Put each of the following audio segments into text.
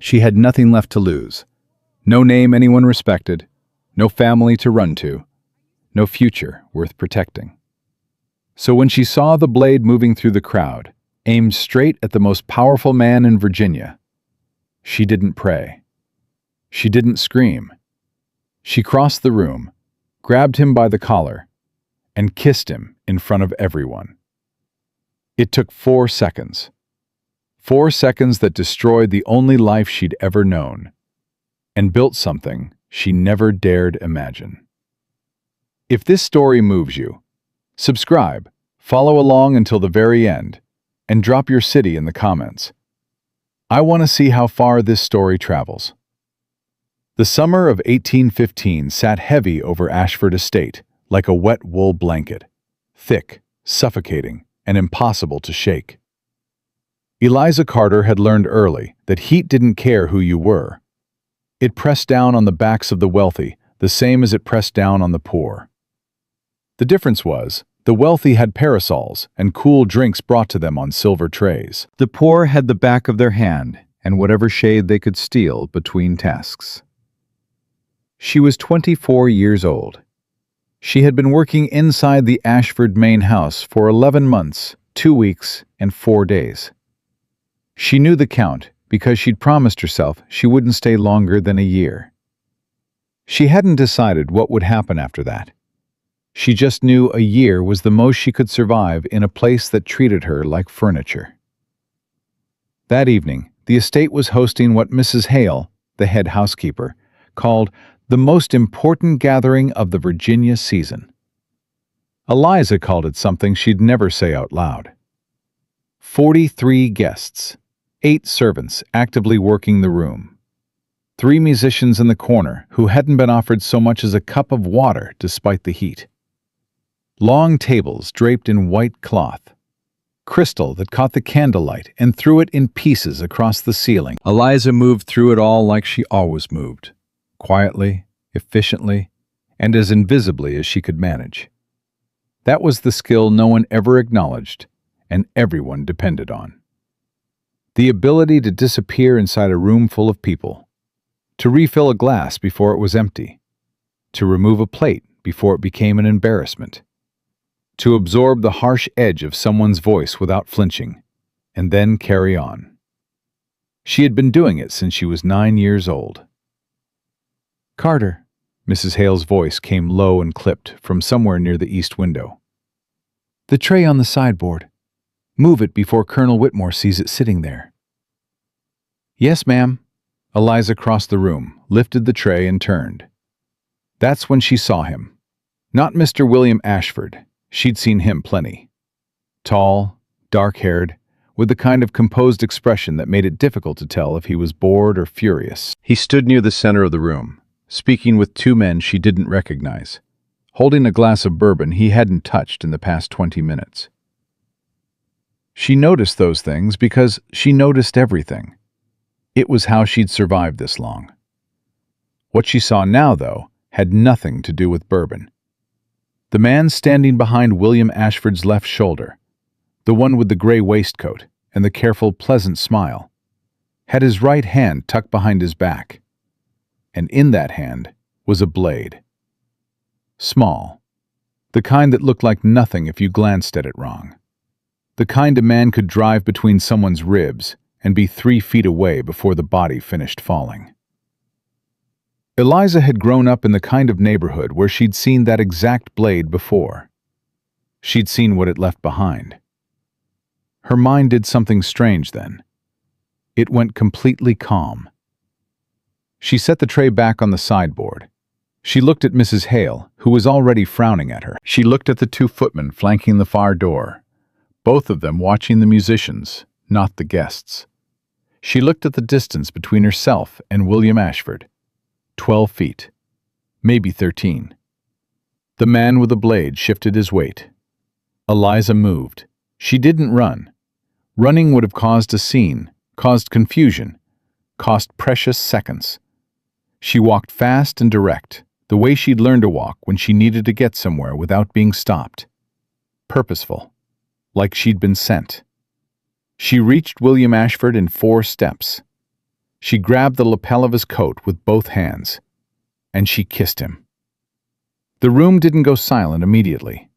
She had nothing left to lose. No name anyone respected, no family to run to, no future worth protecting. So when she saw the blade moving through the crowd, aimed straight at the most powerful man in Virginia, she didn't pray. She didn't scream. She crossed the room, grabbed him by the collar, and kissed him in front of everyone. It took 4 seconds. 4 seconds that destroyed the only life she'd ever known, and built something she never dared imagine. If this story moves you, subscribe, follow along until the very end, and drop your city in the comments. I want to see how far this story travels. The summer of 1815 sat heavy over Ashford Estate like a wet wool blanket, thick, suffocating, and impossible to shake. Eliza Carter had learned early that heat didn't care who you were. It pressed down on the backs of the wealthy the same as it pressed down on the poor. The difference was, the wealthy had parasols and cool drinks brought to them on silver trays. The poor had the back of their hand and whatever shade they could steal between tasks. She was 24 years old. She had been working inside the Ashford main house for 11 months, 2 weeks, and 4 days. She knew the count because she'd promised herself she wouldn't stay longer than a year. She hadn't decided what would happen after that. She just knew a year was the most she could survive in a place that treated her like furniture. That evening, the estate was hosting what Mrs. Hale, the head housekeeper, called the most important gathering of the Virginia season. Eliza called it something she'd never say out loud. 43 guests, 8 servants actively working the room, 3 musicians in the corner who hadn't been offered so much as a cup of water despite the heat. Long tables draped in white cloth, crystal that caught the candlelight and threw it in pieces across the ceiling. Eliza moved through it all like she always moved, quietly, efficiently, and as invisibly as she could manage. That was the skill no one ever acknowledged and everyone depended on. The ability to disappear inside a room full of people, to refill a glass before it was empty, to remove a plate before it became an embarrassment, to absorb the harsh edge of someone's voice without flinching, and then carry on. She had been doing it since she was 9 years old. "Carter," Mrs. Hale's voice came low and clipped from somewhere near the east window. "The tray on the sideboard. Move it before Colonel Whitmore sees it sitting there." "Yes, ma'am." Eliza crossed the room, lifted the tray, and turned. That's when she saw him. Not Mr. William Ashford. She'd seen him plenty. Tall, dark-haired, with the kind of composed expression that made it difficult to tell if he was bored or furious. He stood near the center of the room, speaking with 2 men she didn't recognize, holding a glass of bourbon he hadn't touched in the past 20 minutes. She noticed those things because she noticed everything. It was how she'd survived this long. What she saw now, though, had nothing to do with bourbon. The man standing behind William Ashford's left shoulder, the one with the gray waistcoat and the careful, pleasant smile, had his right hand tucked behind his back, and in that hand was a blade. Small, the kind that looked like nothing if you glanced at it wrong. The kind a man could drive between someone's ribs and be 3 feet away before the body finished falling. Eliza had grown up in the kind of neighborhood where she'd seen that exact blade before. She'd seen what it left behind. Her mind did something strange then. It went completely calm. She set the tray back on the sideboard. She looked at Mrs. Hale, who was already frowning at her. She looked at the 2 footmen flanking the far door, both of them watching the musicians, not the guests. She looked at the distance between herself and William Ashford. 12 feet, maybe 13. The man with the blade shifted his weight. Eliza moved. She didn't run. Running would have caused a scene, caused confusion, cost precious seconds. She walked fast and direct, the way she'd learned to walk when she needed to get somewhere without being stopped. Purposeful, like she'd been sent. She reached William Ashford in 4 steps. She grabbed the lapel of his coat with both hands, and she kissed him. The room didn't go silent immediately.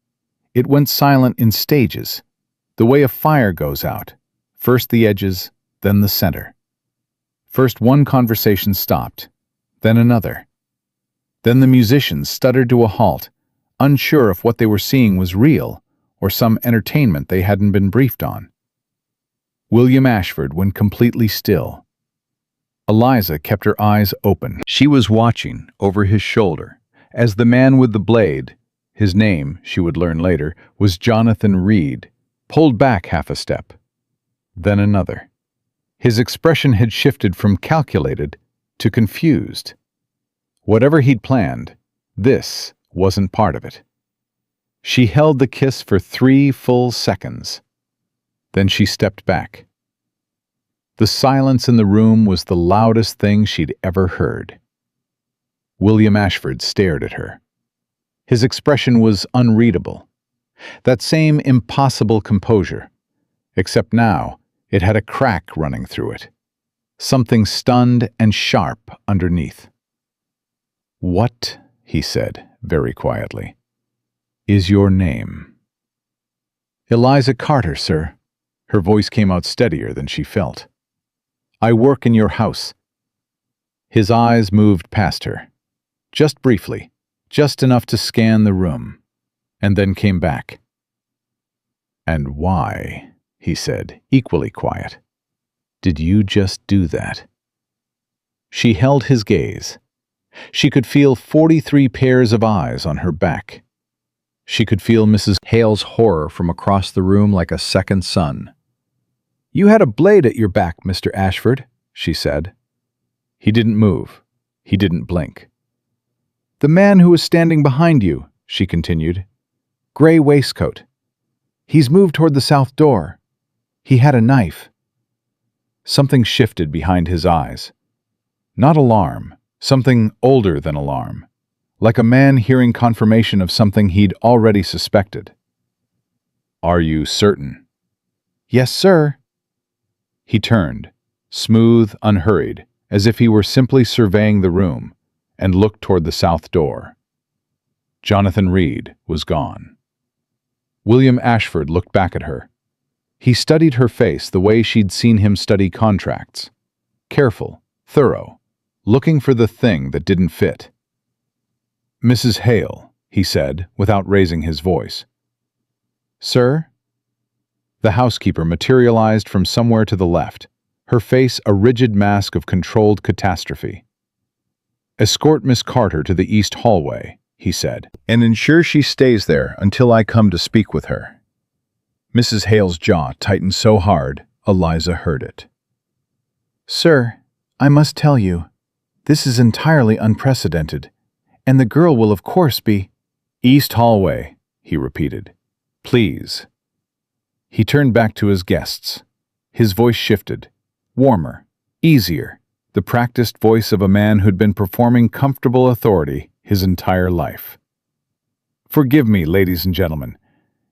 It went silent in stages, the way a fire goes out, first the edges, then the center. First one conversation stopped, then another. Then the musicians stuttered to a halt, unsure if what they were seeing was real or some entertainment they hadn't been briefed on. William Ashford went completely still. Eliza kept her eyes open. She was watching over his shoulder as the man with the blade, his name, she would learn later, was Jonathan Reed, pulled back half a step, then another. His expression had shifted from calculated to confused. Whatever he'd planned, this wasn't part of it. She held the kiss for 3 full seconds. Then she stepped back. The silence in the room was the loudest thing she'd ever heard. William Ashford stared at her. His expression was unreadable. That same impossible composure, except now it had a crack running through it. Something stunned and sharp underneath. "What," he said, very quietly, "is your name?" "Eliza Carter, sir." Her voice came out steadier than she felt. "I work in your house." His eyes moved past her. Just briefly, just enough to scan the room, and then came back. "And why," he said, equally quiet, "did you just do that?" She held his gaze. She could feel 43 pairs of eyes on her back. She could feel Mrs. Hale's horror from across the room like a second sun. "You had a blade at your back, Mr. Ashford," she said. He didn't move. He didn't blink. "The man who was standing behind you," she continued. "Gray waistcoat. He's moved toward the south door. He had a knife." Something shifted behind his eyes. Not alarm, something older than alarm, like a man hearing confirmation of something he'd already suspected. "Are you certain?" "Yes, sir." He turned, smooth, unhurried, as if he were simply surveying the room, and looked toward the south door. Jonathan Reed was gone. William Ashford looked back at her. He studied her face the way she'd seen him study contracts. Careful, thorough, looking for the thing that didn't fit. "Mrs. Hale," he said, without raising his voice. "Sir?" The housekeeper materialized from somewhere to the left, her face a rigid mask of controlled catastrophe. "Escort Miss Carter to the east hallway," he said, "and ensure she stays there until I come to speak with her." Mrs. Hale's jaw tightened so hard, Eliza heard it. "Sir, I must tell you, this is entirely unprecedented, and the girl will of course be—" "East hallway," he repeated. "Please." He turned back to his guests. His voice shifted, warmer, easier, the practiced voice of a man who'd been performing comfortable authority his entire life. "Forgive me, ladies and gentlemen.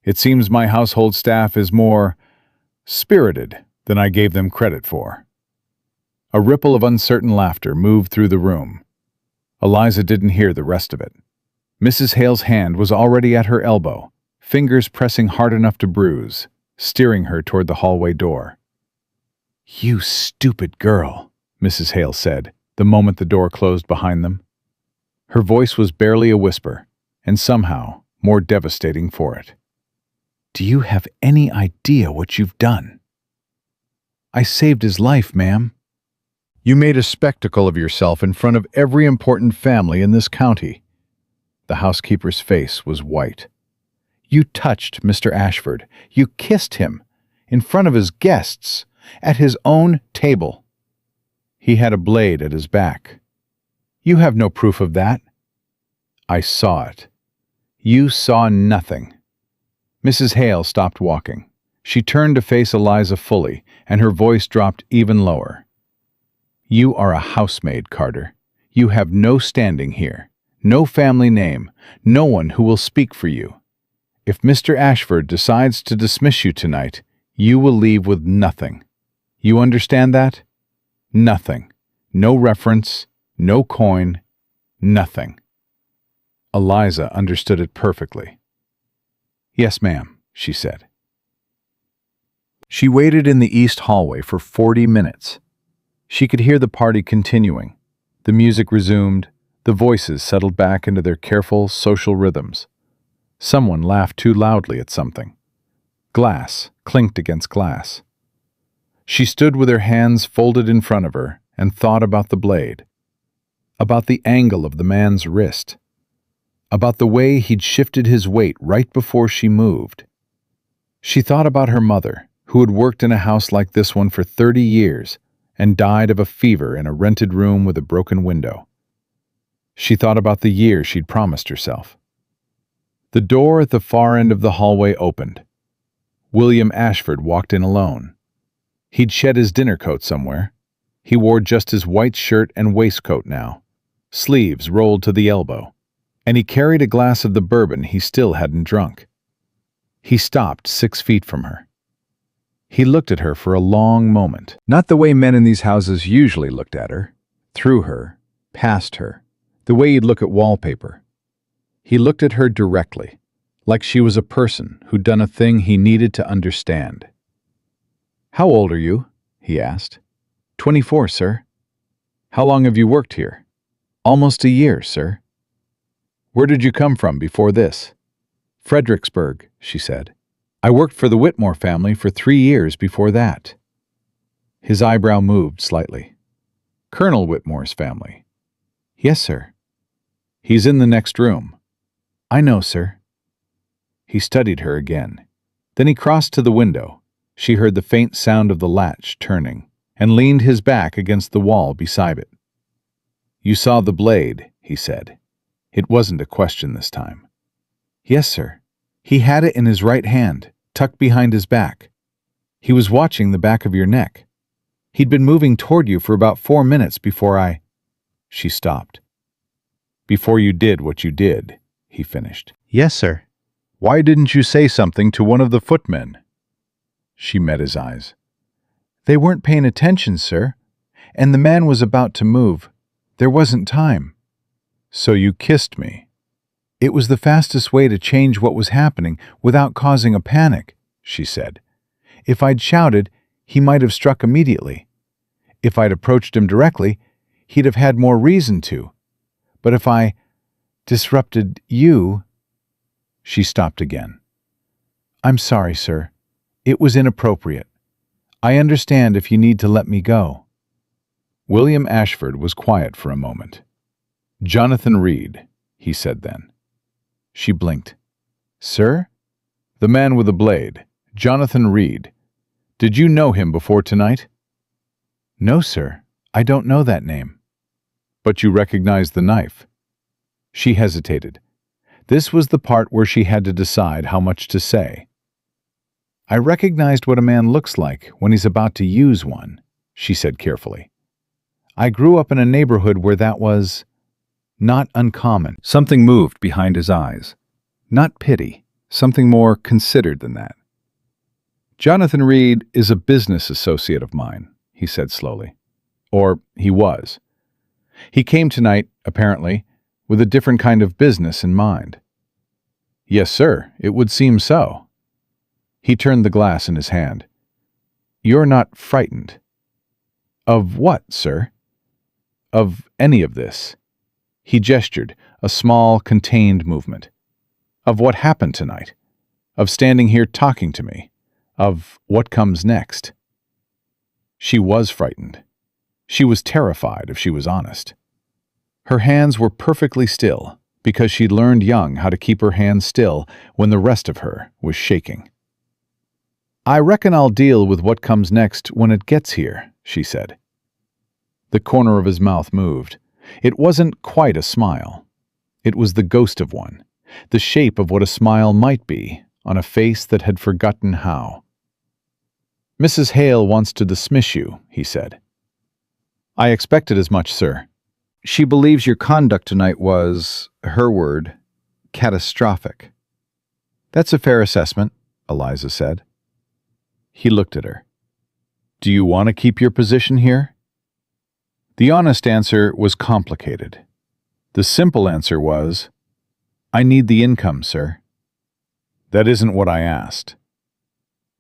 It seems my household staff is more spirited than I gave them credit for." A ripple of uncertain laughter moved through the room. Eliza didn't hear the rest of it. Mrs. Hale's hand was already at her elbow, fingers pressing hard enough to bruise, steering her toward the hallway door. "You stupid girl," Mrs. Hale said, the moment the door closed behind them. Her voice was barely a whisper, and somehow more devastating for it. "Do you have any idea what you've done?" "I saved his life, ma'am." "You made a spectacle of yourself in front of every important family in this county." The housekeeper's face was white. "You touched Mr. Ashford. You kissed him in front of his guests at his own table. He had a blade at his back. You have no proof of that." "I saw it." "You saw nothing." Mrs. Hale stopped walking. She turned to face Eliza fully, and her voice dropped even lower. "You are a housemaid, Carter. You have no standing here, no family name, no one who will speak for you. If Mr. Ashford decides to dismiss you tonight, you will leave with nothing. You understand that? Nothing. No reference, no coin, nothing. Eliza understood it perfectly. "Yes, ma'am," she said. She waited in the east hallway for 40 minutes. She could hear the party continuing. The music resumed. The voices settled back into their careful social rhythms. Someone laughed too loudly at something. Glass clinked against glass. She stood with her hands folded in front of her and thought about the blade, about the angle of the man's wrist, about the way he'd shifted his weight right before she moved. She thought about her mother, who had worked in a house like this one for 30 years and died of a fever in a rented room with a broken window. She thought about the year she'd promised herself. The door at the far end of the hallway opened. William Ashford walked in alone. He'd shed his dinner coat somewhere. He wore just his white shirt and waistcoat now, sleeves rolled to the elbow, and he carried a glass of the bourbon he still hadn't drunk. He stopped 6 feet from her. He looked at her for a long moment, not the way men in these houses usually looked at her, through her, past her, the way you'd look at wallpaper. He looked at her directly, like she was a person who'd done a thing he needed to understand. "How old are you?" he asked. 24, sir." "How long have you worked here?" "Almost a year, sir." "Where did you come from before this?" "Fredericksburg," she said. "I worked for the Whitmore family for 3 years before that." His eyebrow moved slightly. "Colonel Whitmore's family?" "Yes, sir." "He's in the next room." "I know, sir." He studied her again. Then he crossed to the window. She heard the faint sound of the latch turning, and leaned his back against the wall beside it. "You saw the blade," he said. It wasn't a question this time. "Yes, sir. He had it in his right hand, tucked behind his back. He was watching the back of your neck. He'd been moving toward you for about 4 minutes before I—" She stopped. "Before you did what you did," he finished. "Yes, sir." "Why didn't you say something to one of the footmen?" She met his eyes. "They weren't paying attention, sir, and the man was about to move. There wasn't time." "So you kissed me?" "It was the fastest way to change what was happening without causing a panic," she said. "If I'd shouted, he might have struck immediately. If I'd approached him directly, he'd have had more reason to. But if I disrupted you—" She stopped again. "I'm sorry, sir. It was inappropriate. I understand if you need to let me go." William Ashford was quiet for a moment. "Jonathan Reed," he said then. She blinked. "Sir?" "The man with the blade, Jonathan Reed. Did you know him before tonight?" "No, sir. I don't know that name." "But you recognize the knife?" She hesitated. This was the part where she had to decide how much to say. "I recognized what a man looks like when he's about to use one," she said carefully. "I grew up in a neighborhood where that was not uncommon." Something moved behind his eyes. Not pity, something more considered than that. "Jonathan Reed is a business associate of mine," he said slowly. "Or he was. He came tonight, apparently, with a different kind of business in mind." "Yes, sir, it would seem so." He turned the glass in his hand. "You're not frightened?" "Of what, sir?" "Of any of this." He gestured, a small, contained movement. "Of what happened tonight? Of standing here talking to me? Of what comes next?" She was frightened. She was terrified, if she was honest. Her hands were perfectly still, because she'd learned young how to keep her hands still when the rest of her was shaking. "I reckon I'll deal with what comes next when it gets here," she said. The corner of his mouth moved. It wasn't quite a smile. It was the ghost of one, the shape of what a smile might be on a face that had forgotten how. "Mrs. Hale wants to dismiss you," he said. "I expected as much, sir. She believes your conduct tonight was, her word, catastrophic." "That's a fair assessment," Eliza said. He looked at her. "Do you want to keep your position here?" The honest answer was complicated. The simple answer was, "I need the income, sir." "That isn't what I asked."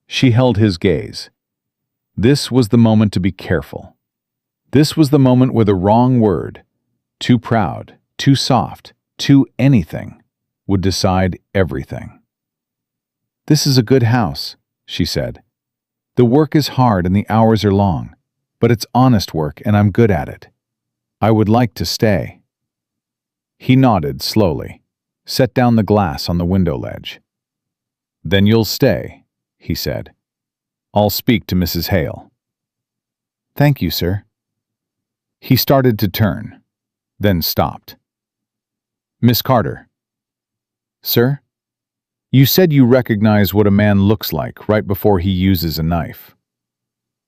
She held his gaze. This was the moment to be careful. This was the moment where the wrong word, too proud, too soft, too anything, would decide everything. "This is a good house," she said. "The work is hard and the hours are long, but it's honest work and I'm good at it. I would like to stay." He nodded slowly, set down the glass on the window ledge. "Then you'll stay," he said. "I'll speak to Mrs. Hale." "Thank you, sir." He started to turn, then stopped. "Miss Carter." "Sir?" "You said you recognize what a man looks like right before he uses a knife."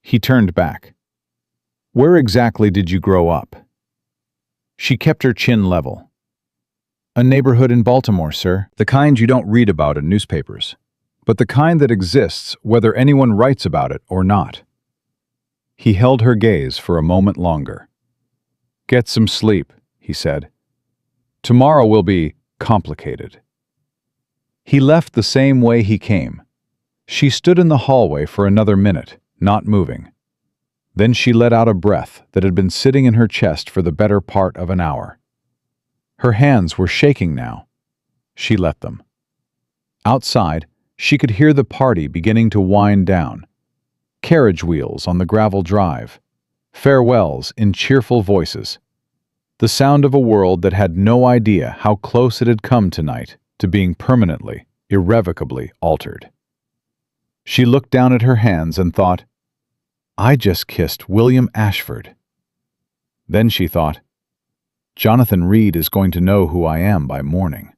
He turned back. "Where exactly did you grow up?" She kept her chin level. "A neighborhood in Baltimore, sir. The kind you don't read about in newspapers, but the kind that exists whether anyone writes about it or not." He held her gaze for a moment longer. "Get some sleep," he said. "Tomorrow will be complicated." He left the same way he came. She stood in the hallway for another minute, not moving. Then she let out a breath that had been sitting in her chest for the better part of an hour. Her hands were shaking now. She let them. Outside, she could hear the party beginning to wind down. Carriage wheels on the gravel drive. Farewells in cheerful voices. The sound of a world that had no idea how close it had come tonight to being permanently, irrevocably altered. She looked down at her hands and thought, "I just kissed William Ashford." Then she thought, "Jonathan Reed is going to know who I am by morning."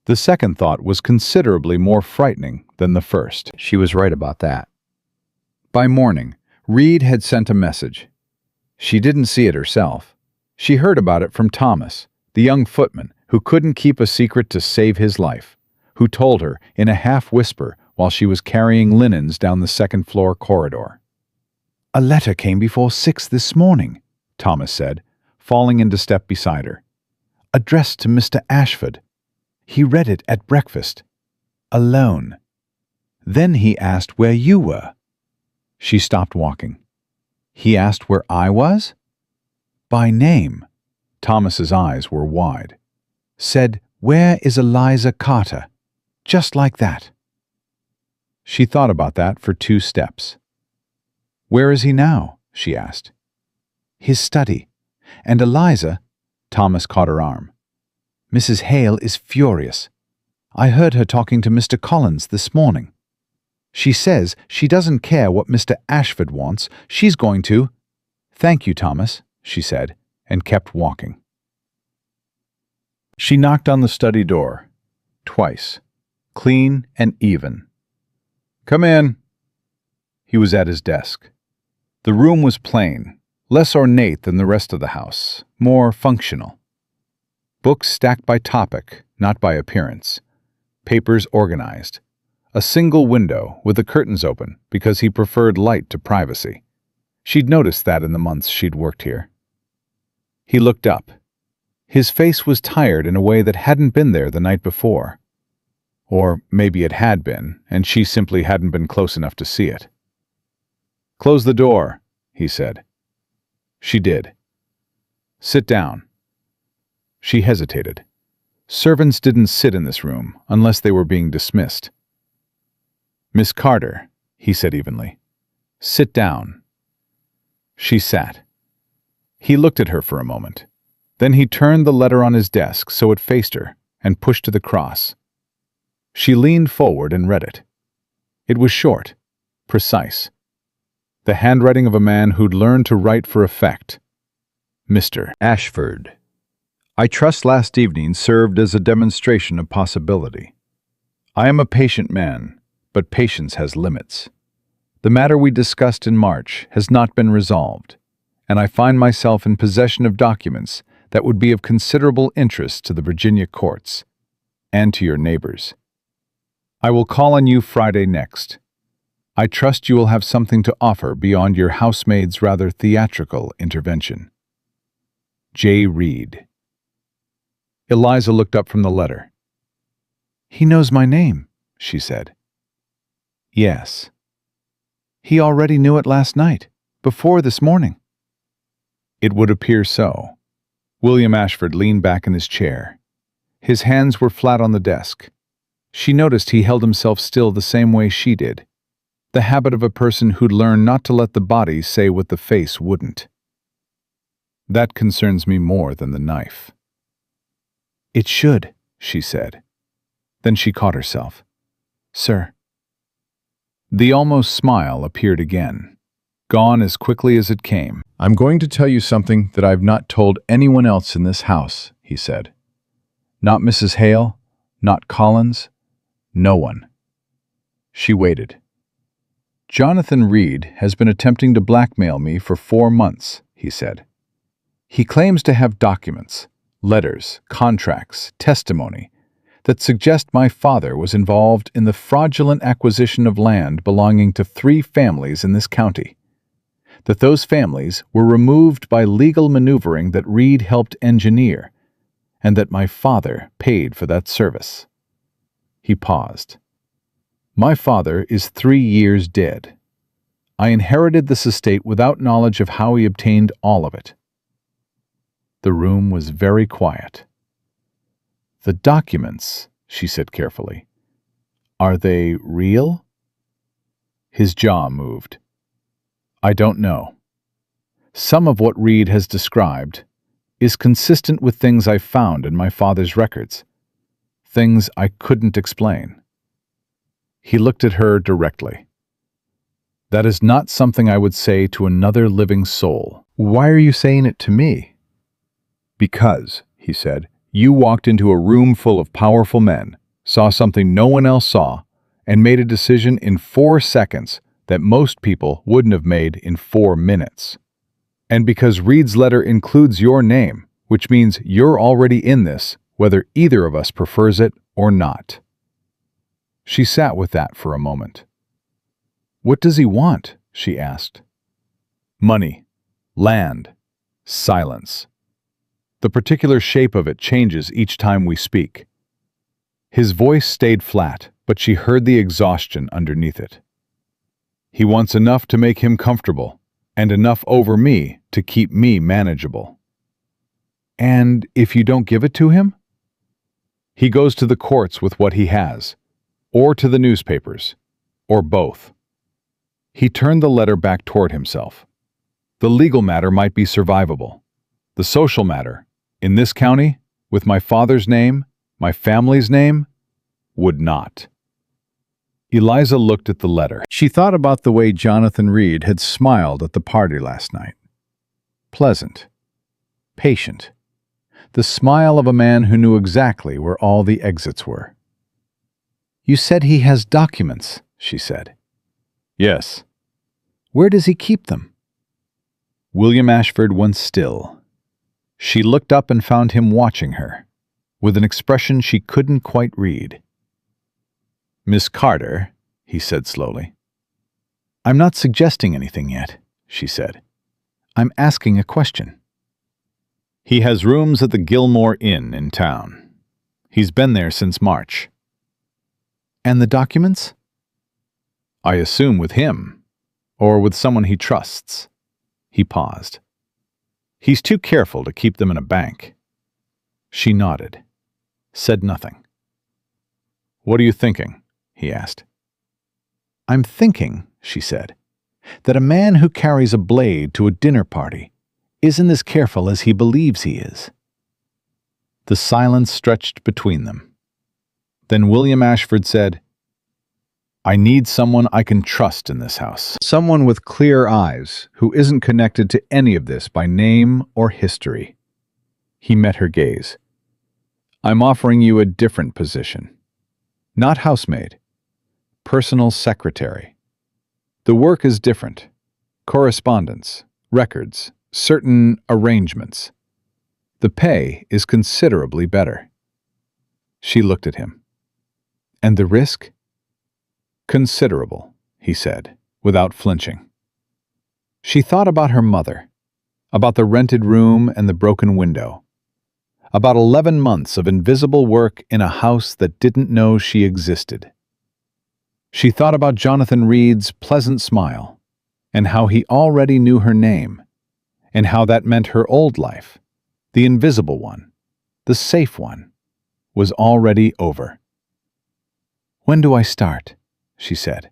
The second thought was considerably more frightening than the first. She was right about that. By morning, Reed had sent a message. She didn't see it herself. She heard about it from Thomas, the young footman who couldn't keep a secret to save his life, who told her in a half-whisper while she was carrying linens down the second-floor corridor. "A letter came before 6 this morning," Thomas said, falling into step beside her. "Addressed to Mr. Ashford. He read it at breakfast. Alone. Then he asked where you were." She stopped walking. "He asked where I was?" "By name." Thomas's eyes were wide. "Said, 'Where is Eliza Carter?' Just like that." She thought about that for 2 steps. "Where is he now?" she asked. "His study. And Eliza—" Thomas caught her arm. "Mrs. Hale is furious. I heard her talking to Mr. Collins this morning. She says she doesn't care what Mr. Ashford wants. She's going to—" "Thank you, Thomas," she said, and kept walking. She knocked on the study door. Twice. Clean and even. "Come in." He was at his desk. The room was plain, less ornate than the rest of the house, more functional. Books stacked by topic, not by appearance. Papers organized. A single window with the curtains open because he preferred light to privacy. She'd noticed that in the months she'd worked here. He looked up. His face was tired in a way that hadn't been there the night before. Or maybe it had been, and she simply hadn't been close enough to see it. "Close the door," he said. She did. "Sit down." She hesitated. Servants didn't sit in this room unless they were being dismissed. "Miss Carter," he said evenly. "Sit down." She sat. He looked at her for a moment. Then he turned the letter on his desk so it faced her and pushed to the cross. She leaned forward and read it. It was short, precise. The handwriting of a man who'd learned to write for effect. Mr. Ashford. I trust last evening served as a demonstration of possibility. I am a patient man, but patience has limits. The matter we discussed in March has not been resolved, and I find myself in possession of documents that would be of considerable interest to the Virginia courts and to your neighbors. I will call on you Friday next. I trust you will have something to offer beyond your housemaid's rather theatrical intervention. J. Reed. Eliza looked up from the letter. He knows my name, she said. Yes. He already knew it last night, before this morning. It would appear so. William Ashford leaned back in his chair. His hands were flat on the desk. She noticed he held himself still the same way she did, the habit of a person who'd learned not to let the body say what the face wouldn't. That concerns me more than the knife. It should, she said. Then she caught herself. Sir. The almost smile appeared again, gone as quickly as it came. I'm going to tell you something that I've not told anyone else in this house, he said. Not Mrs. Hale, not Collins, no one. She waited. Jonathan Reed has been attempting to blackmail me for 4 months, he said. He claims to have documents, letters, contracts, testimony that suggest my father was involved in the fraudulent acquisition of land belonging to 3 families in this county, that those families were removed by legal maneuvering that Reed helped engineer, and that my father paid for that service. He paused. My father is 3 years dead. I inherited this estate without knowledge of how he obtained all of it. The room was very quiet. The documents, she said carefully, are they real? His jaw moved. I don't know. Some of what Reed has described is consistent with things I found in my father's records, things I couldn't explain. He looked at her directly. That is not something I would say to another living soul. Why are you saying it to me? Because, he said, you walked into a room full of powerful men, saw something no one else saw, and made a decision in 4 seconds that most people wouldn't have made in 4 minutes. And because Reed's letter includes your name, which means you're already in this, whether either of us prefers it or not. She sat with that for a moment. What does he want? She asked. Money, land, silence. The particular shape of it changes each time we speak. His voice stayed flat, but she heard the exhaustion underneath it. He wants enough to make him comfortable, and enough over me to keep me manageable. And if you don't give it to him? He goes to the courts with what he has, or to the newspapers, or both. He turned the letter back toward himself. The legal matter might be survivable. The social matter, in this county, with my father's name, my family's name, would not. Eliza looked at the letter. She thought about the way Jonathan Reed had smiled at the party last night. Pleasant. Patient. The smile of a man who knew exactly where all the exits were. You said he has documents, she said. Yes. Where does he keep them? William Ashford went still. She looked up and found him watching her, with an expression she couldn't quite read. Miss Carter, he said slowly. I'm not suggesting anything yet, she said. I'm asking a question. He has rooms at the Gilmore Inn in town. He's been there since March. And the documents? I assume with him, or with someone he trusts. He paused. He's too careful to keep them in a bank. She nodded, said nothing. What are you thinking? He asked. I'm thinking, she said, that a man who carries a blade to a dinner party isn't as careful as he believes he is. The silence stretched between them. Then William Ashford said, I need someone I can trust in this house. Someone with clear eyes who isn't connected to any of this by name or history. He met her gaze. I'm offering you a different position. Not housemaid. Personal secretary. The work is different. Correspondence, records, certain arrangements. The pay is considerably better. She looked at him. And the risk? Considerable, he said, without flinching. She thought about her mother, about the rented room and the broken window, about 11 months of invisible work in a house that didn't know she existed. She thought about Jonathan Reed's pleasant smile, and how he already knew her name, and how that meant her old life, the invisible one, the safe one, was already over. "When do I start?" she said.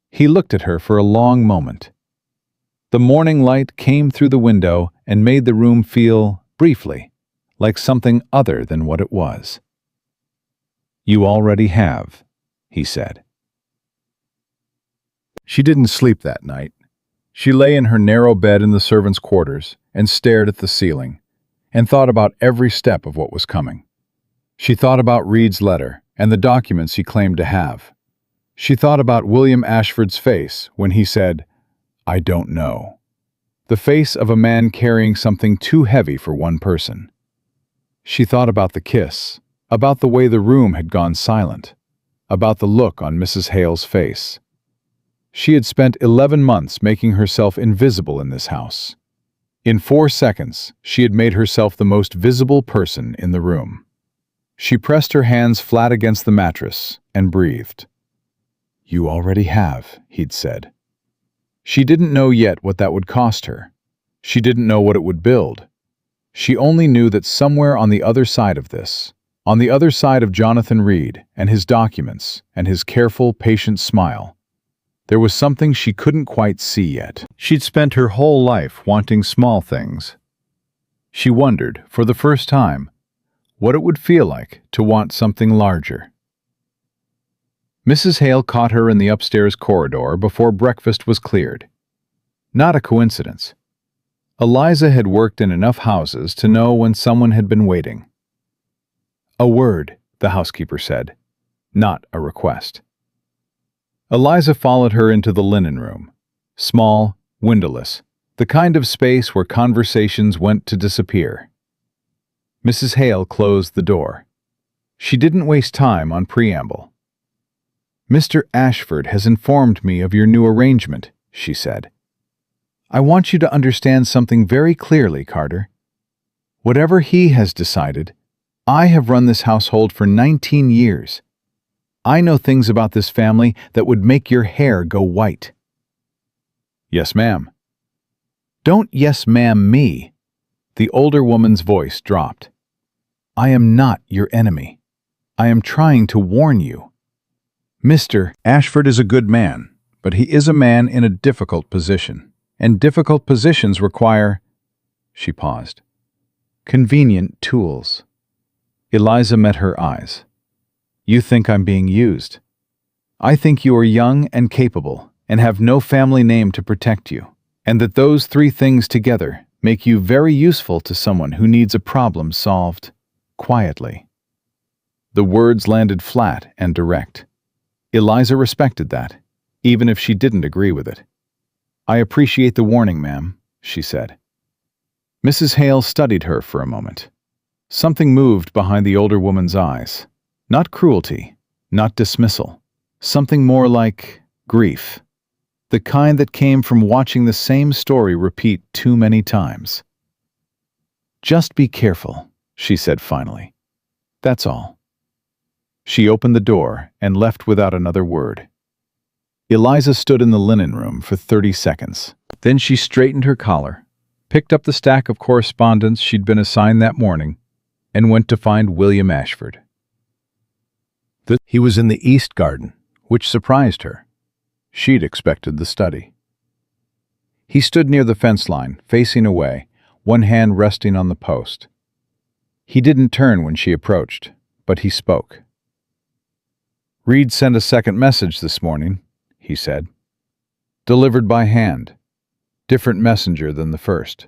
He looked at her for a long moment. The morning light came through the window and made the room feel, briefly, like something other than what it was. "You already have," he said. She didn't sleep that night. She lay in her narrow bed in the servants' quarters and stared at the ceiling, and thought about every step of what was coming. She thought about Reed's letter and the documents he claimed to have. She thought about William Ashford's face when he said, "I don't know." The face of a man carrying something too heavy for one person. She thought about the kiss, about the way the room had gone silent, about the look on Mrs. Hale's face. She had spent 11 months making herself invisible in this house. In 4 seconds, she had made herself the most visible person in the room. She pressed her hands flat against the mattress and breathed. "You already have," he'd said. She didn't know yet what that would cost her. She didn't know what it would build. She only knew that somewhere on the other side of this, on the other side of Jonathan Reed and his documents and his careful, patient smile, there was something she couldn't quite see yet. She'd spent her whole life wanting small things. She wondered, for the first time, what it would feel like to want something larger. Mrs. Hale caught her in the upstairs corridor before breakfast was cleared. Not a coincidence. Eliza had worked in enough houses to know when someone had been waiting. "A word," the housekeeper said, not a request. Eliza followed her into the linen room, small, windowless, the kind of space where conversations went to disappear. Mrs. Hale closed the door. She didn't waste time on preamble. "Mr. Ashford has informed me of your new arrangement," she said. "I want you to understand something very clearly, Carter. Whatever he has decided, I have run this household for 19 years. I know things about this family that would make your hair go white." "Yes, ma'am." "Don't yes, ma'am me." The older woman's voice dropped. "I am not your enemy. I am trying to warn you. Mr. Ashford is a good man, but he is a man in a difficult position, and difficult positions require—" She paused. "Convenient tools." Eliza met her eyes. "You think I'm being used. I think you are young and capable and have no family name to protect you, and that those 3 things together make you very useful to someone who needs a problem solved quietly." The words landed flat and direct. Eliza respected that, even if she didn't agree with it. "I appreciate the warning, ma'am," she said. Mrs. Hale studied her for a moment. Something moved behind the older woman's eyes. Not cruelty, not dismissal. Something more like grief. The kind that came from watching the same story repeat too many times. "Just be careful," she said finally. "That's all." She opened the door and left without another word. Eliza stood in the linen room for 30 seconds. Then she straightened her collar, picked up the stack of correspondence she'd been assigned that morning, and went to find William Ashford. He was in the east garden, which surprised her. She'd expected the study. He stood near the fence line, facing away, one hand resting on the post. He didn't turn when she approached, but he spoke. "Reed sent a second message this morning," he said. "Delivered by hand. Different messenger than the first."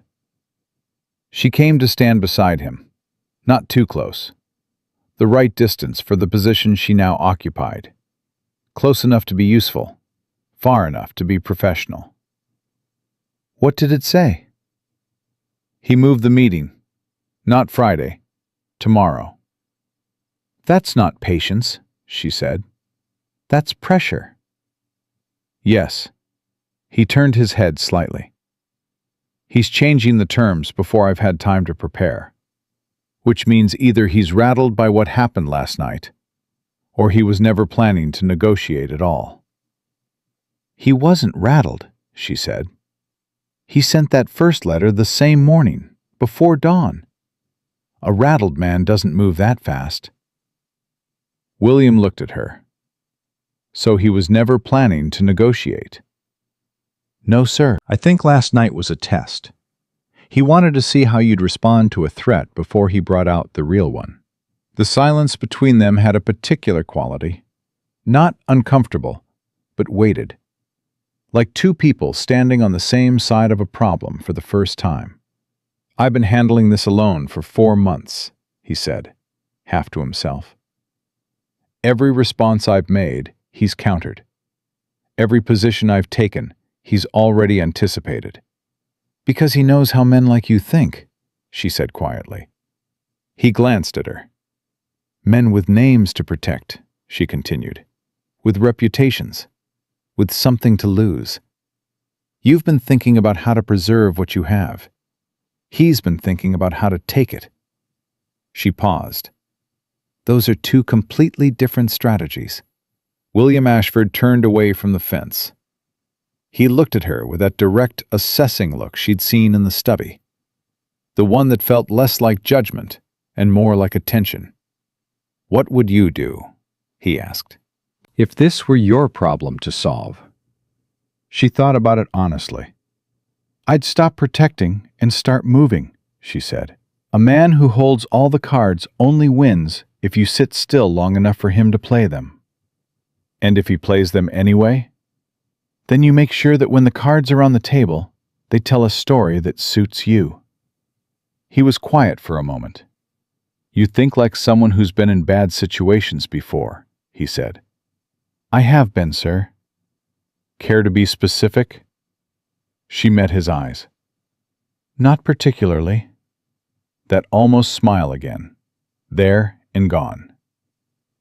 She came to stand beside him, not too close. The right distance for the position she now occupied. Close enough to be useful, far enough to be professional. "What did it say?" "He moved the meeting. Not Friday. Tomorrow." "That's not patience," she said. "That's pressure." Yes. He turned his head slightly. He's changing the terms before I've had time to prepare. Which means either he's rattled by what happened last night, or he was never planning to negotiate at all. He wasn't rattled, she said. He sent that first letter the same morning, before dawn. A rattled man doesn't move that fast. William looked at her. So he was never planning to negotiate? No, sir. I think last night was a test. He wanted to see how you'd respond to a threat before he brought out the real one. The silence between them had a particular quality. Not uncomfortable, but weighted. Like two people standing on the same side of a problem for the first time. I've been handling this alone for 4 months, he said, half to himself. Every response I've made, he's countered. Every position I've taken, he's already anticipated. Because he knows how men like you think, she said quietly. He glanced at her. Men with names to protect, she continued. With reputations. With something to lose. You've been thinking about how to preserve what you have. He's been thinking about how to take it. She paused. Those are two completely different strategies. William Ashford turned away from the fence. He looked at her with that direct, assessing look she'd seen in the stubby. The one that felt less like judgment and more like attention. What would you do? He asked. If this were your problem to solve. She thought about it honestly. I'd stop protecting and start moving, she said. A man who holds all the cards only wins if you sit still long enough for him to play them. And if he plays them anyway? Then you make sure that when the cards are on the table, they tell a story that suits you. He was quiet for a moment. You think like someone who's been in bad situations before, he said. I have been, sir. Care to be specific? She met his eyes. Not particularly. That almost smile again. There and gone.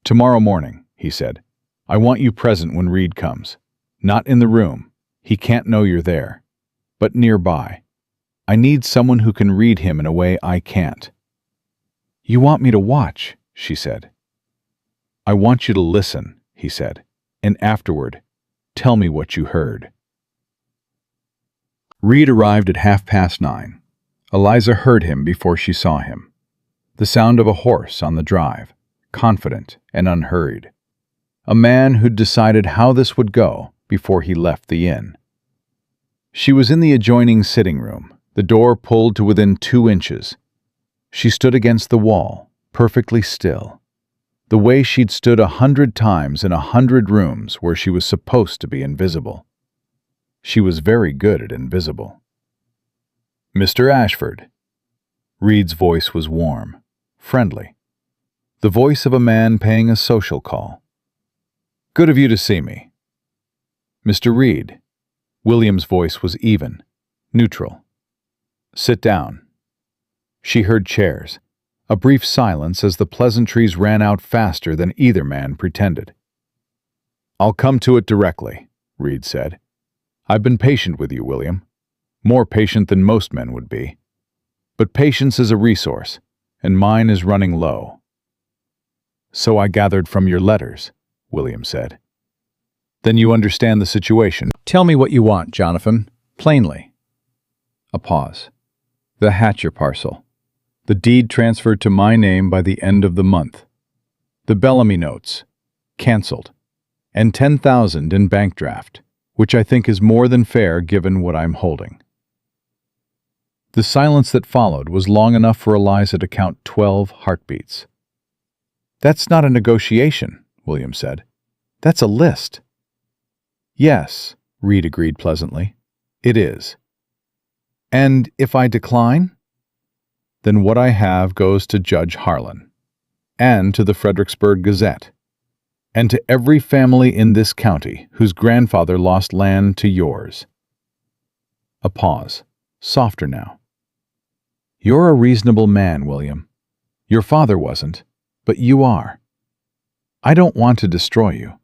Tomorrow morning, he said. I want you present when Reed comes. Not in the room. He can't know you're there. But nearby. I need someone who can read him in a way I can't. You want me to watch, she said. I want you to listen, he said. And afterward, tell me what you heard. Reed arrived at 9:30. Eliza heard him before she saw him. The sound of a horse on the drive, confident and unhurried. A man who'd decided how this would go before he left the inn. She was in the adjoining sitting room, the door pulled to within 2 inches. She stood against the wall, perfectly still. The way she'd stood 100 times in 100 rooms where she was supposed to be invisible. She was very good at invisible. Mr. Ashford. Reed's voice was warm, friendly. The voice of a man paying a social call. Good of you to see me. Mr. Reed. William's voice was even, neutral. Sit down. She heard chairs. A brief silence as the pleasantries ran out faster than either man pretended. I'll come to it directly, Reed said. I've been patient with you, William. More patient than most men would be. But patience is a resource, and mine is running low. So I gathered from your letters, William said. Then you understand the situation. Tell me what you want, Jonathan, plainly. A pause. The Hatcher parcel. The deed transferred to my name by the end of the month. The Bellamy notes. Cancelled. And 10,000 in bank draft, which I think is more than fair given what I'm holding. The silence that followed was long enough for Eliza to count 12 heartbeats. That's not a negotiation, William said. That's a list. Yes, Reed agreed pleasantly. It is. And if I decline? Then what I have goes to Judge Harlan, and to the Fredericksburg Gazette, and to every family in this county whose grandfather lost land to yours. A pause, softer now. You're a reasonable man, William. Your father wasn't, but you are. I don't want to destroy you.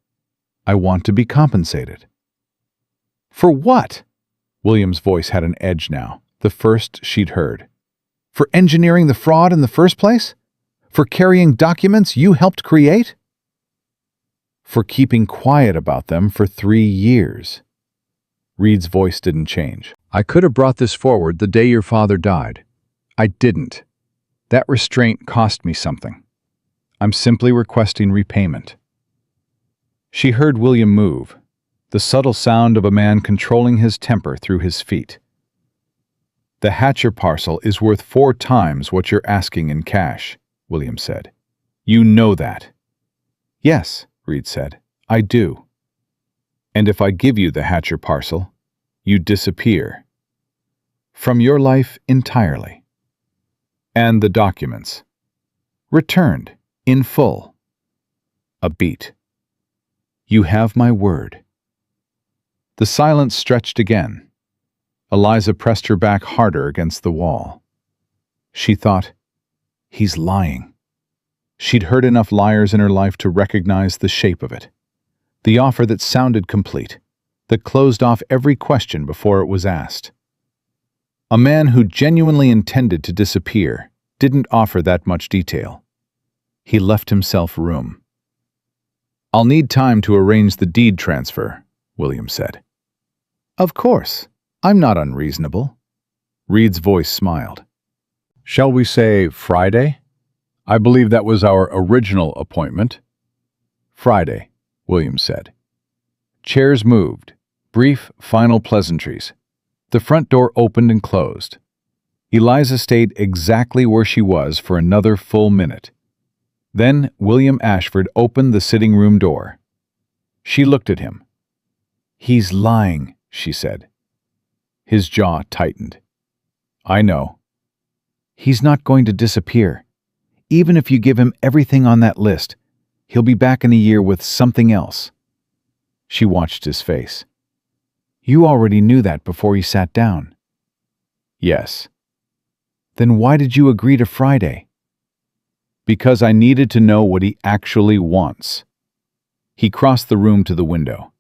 I want to be compensated. For what? William's voice had an edge now, the first she'd heard. For engineering the fraud in the first place? For carrying documents you helped create? For keeping quiet about them for 3 years. Reed's voice didn't change. I could have brought this forward the day your father died. I didn't. That restraint cost me something. I'm simply requesting repayment. She heard William move, the subtle sound of a man controlling his temper through his feet. The Hatcher parcel is worth 4 times what you're asking in cash, William said. You know that. Yes, Reed said, I do. And if I give you the Hatcher parcel, you disappear. From your life entirely. And the documents. Returned, in full. A beat. You have my word. The silence stretched again. Eliza pressed her back harder against the wall. She thought, he's lying. She'd heard enough liars in her life to recognize the shape of it. The offer that sounded complete, that closed off every question before it was asked. A man who genuinely intended to disappear didn't offer that much detail. He left himself room. I'll need time to arrange the deed transfer, William said. Of course, I'm not unreasonable. Reed's voice smiled. Shall we say Friday? I believe that was our original appointment. Friday, William said. Chairs moved, brief, final pleasantries. The front door opened and closed. Eliza stayed exactly where she was for another full minute. Then William Ashford opened the sitting room door. She looked at him. He's lying, she said. His jaw tightened. I know. He's not going to disappear. Even if you give him everything on that list, he'll be back in a year with something else. She watched his face. You already knew that before he sat down. Yes. Then why did you agree to Friday? Because I needed to know what he actually wants. He crossed the room to the window.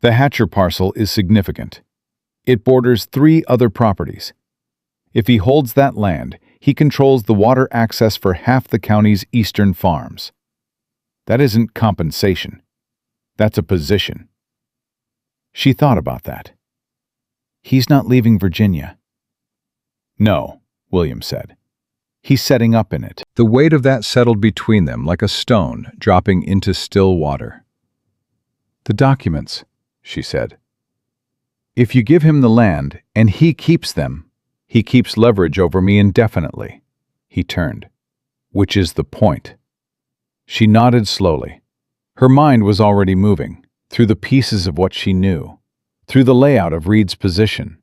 The Hatcher parcel is significant. It borders 3 other properties. If he holds that land, he controls the water access for half the county's eastern farms. That isn't compensation. That's a position. She thought about that. He's not leaving Virginia. No, William said. He's setting up in it. The weight of that settled between them like a stone dropping into still water. The documents, she said. If you give him the land and he keeps them, he keeps leverage over me indefinitely. He turned. Which is the point. She nodded slowly. Her mind was already moving, through the pieces of what she knew, through the layout of Reed's position,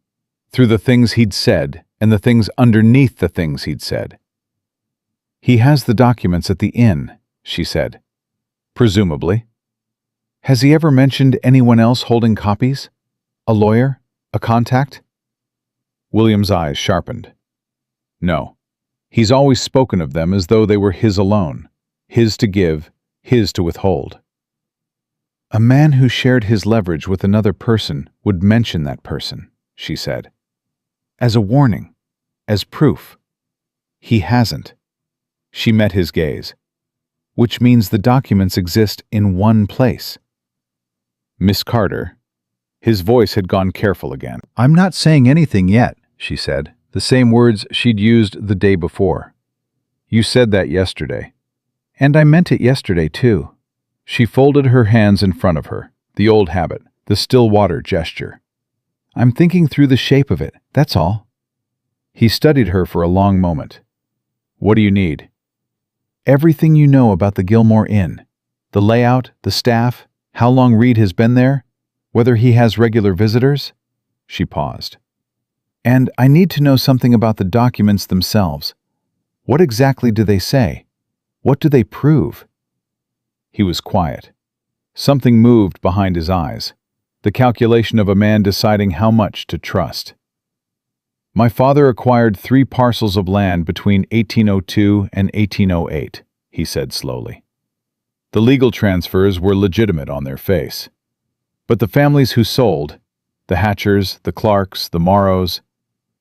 through the things he'd said and the things underneath the things he'd said. He has the documents at the inn, she said. Presumably. Has he ever mentioned anyone else holding copies? A lawyer? A contact? William's eyes sharpened. No. He's always spoken of them as though they were his alone, his to give, his to withhold. A man who shared his leverage with another person would mention that person, she said. As a warning, as proof. He hasn't. She met his gaze. Which means the documents exist in one place. Miss Carter. His voice had gone careful again. I'm not saying anything yet, she said, the same words she'd used the day before. You said that yesterday. And I meant it yesterday, too. She folded her hands in front of her, the old habit, the still water gesture. I'm thinking through the shape of it, that's all. He studied her for a long moment. What do you need? Everything you know about the Gilmore Inn. The layout, the staff, how long Reed has been there, whether he has regular visitors. She paused. And I need to know something about the documents themselves. What exactly do they say? What do they prove? He was quiet. Something moved behind his eyes, the calculation of a man deciding how much to trust. My father acquired 3 parcels of land between 1802 and 1808, he said slowly. The legal transfers were legitimate on their face. But the families who sold, The Hatchers, the Clarks, the Morrows,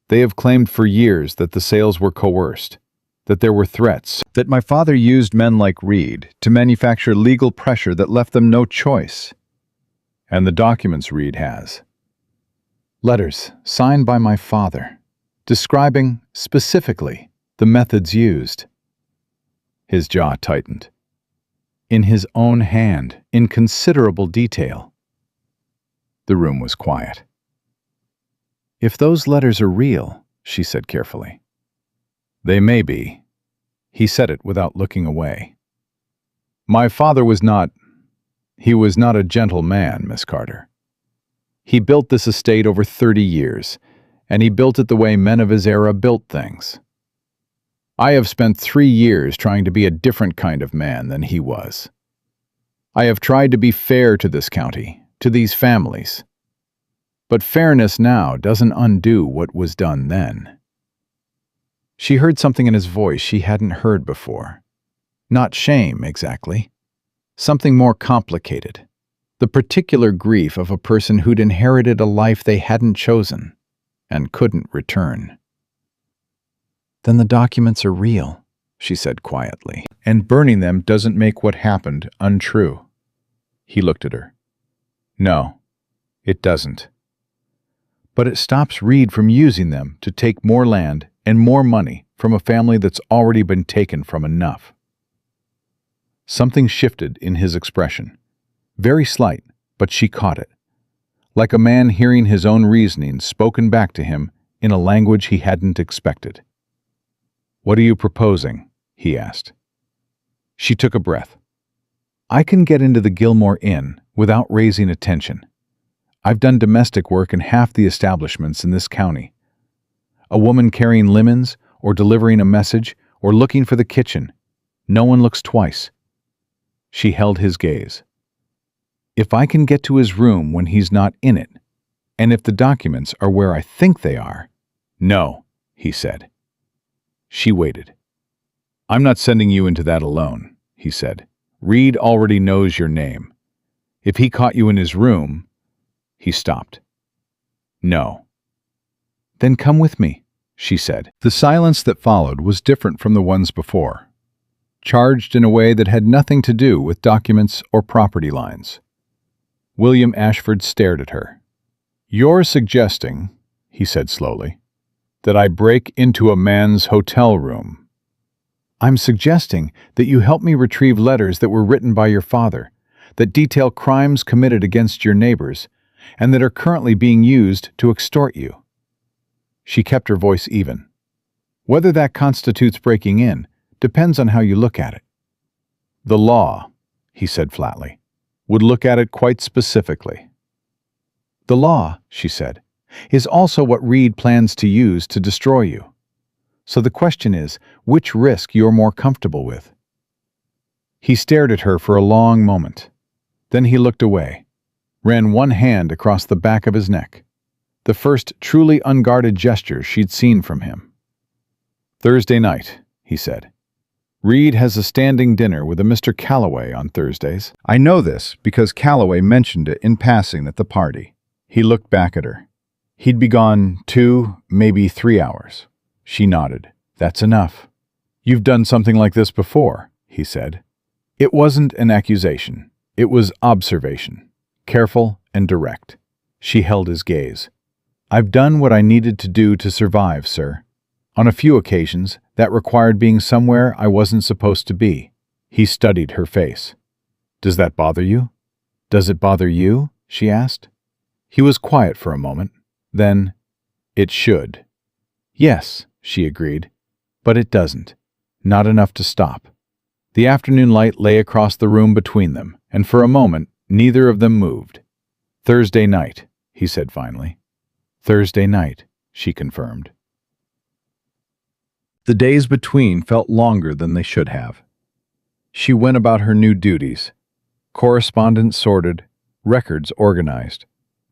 they have claimed for years that the sales were coerced, that there were threats, that my father used men like Reed to manufacture legal pressure that left them no choice. And the documents Reed has. Letters signed by my father, describing, specifically, the methods used. His jaw tightened. In his own hand, in considerable detail. The room was quiet. If those letters are real, she said carefully. They may be. He said it without looking away. My father was not a gentle man, Miss Carter. He built this estate over 30 years, and he built it the way men of his era built things. I have spent 3 years trying to be a different kind of man than he was. I have tried to be fair to this county, to these families. But fairness now doesn't undo what was done then. She heard something in his voice she hadn't heard before. Not shame, exactly. Something more complicated. The particular grief of a person who'd inherited a life they hadn't chosen and couldn't return. Then the documents are real, she said quietly. And burning them doesn't make what happened untrue. He looked at her. No, it doesn't. But it stops Reed from using them to take more land and more money from a family that's already been taken from enough. Something shifted in his expression. Very slight, but she caught it. Like a man hearing his own reasoning spoken back to him in a language he hadn't expected. What are you proposing? He asked. She took a breath. I can get into the Gilmore Inn without raising attention. I've done domestic work in half the establishments in this county. A woman carrying lemons, or delivering a message, or looking for the kitchen. No one looks twice. She held his gaze. If I can get to his room when he's not in it, and if the documents are where I think they are. No, he said. She waited. I'm not sending you into that alone, he said. Reed already knows your name. If he caught you in his room. He stopped. No. Then come with me, she said. The silence that followed was different from the ones before, charged in a way that had nothing to do with documents or property lines. William Ashford stared at her. You're suggesting, he said slowly, that I break into a man's hotel room. I'm suggesting that you help me retrieve letters that were written by your father, that detail crimes committed against your neighbors, and that are currently being used to extort you. She kept her voice even. Whether that constitutes breaking in depends on how you look at it. The law, he said flatly, would look at it quite specifically. The law, she said, is also what Reed plans to use to destroy you. So the question is, which risk you're more comfortable with? He stared at her for a long moment. Then he looked away, ran one hand across the back of his neck, the first truly unguarded gesture she'd seen from him. Thursday night, he said. Reed has a standing dinner with a Mr. Calloway on Thursdays. I know this because Calloway mentioned it in passing at the party. He looked back at her. He'd be gone 2, maybe 3 hours. She nodded. That's enough. You've done something like this before, he said. It wasn't an accusation. It was observation. Careful and direct. She held his gaze. I've done what I needed to do to survive, sir. On a few occasions, that required being somewhere I wasn't supposed to be. He studied her face. Does that bother you? Does it bother you? She asked. He was quiet for a moment. Then, it should. Yes, she agreed. But it doesn't. Not enough to stop. The afternoon light lay across the room between them, and for a moment, neither of them moved. Thursday night, he said finally. Thursday night, she confirmed. The days between felt longer than they should have. She went about her new duties. Correspondence sorted, records organized.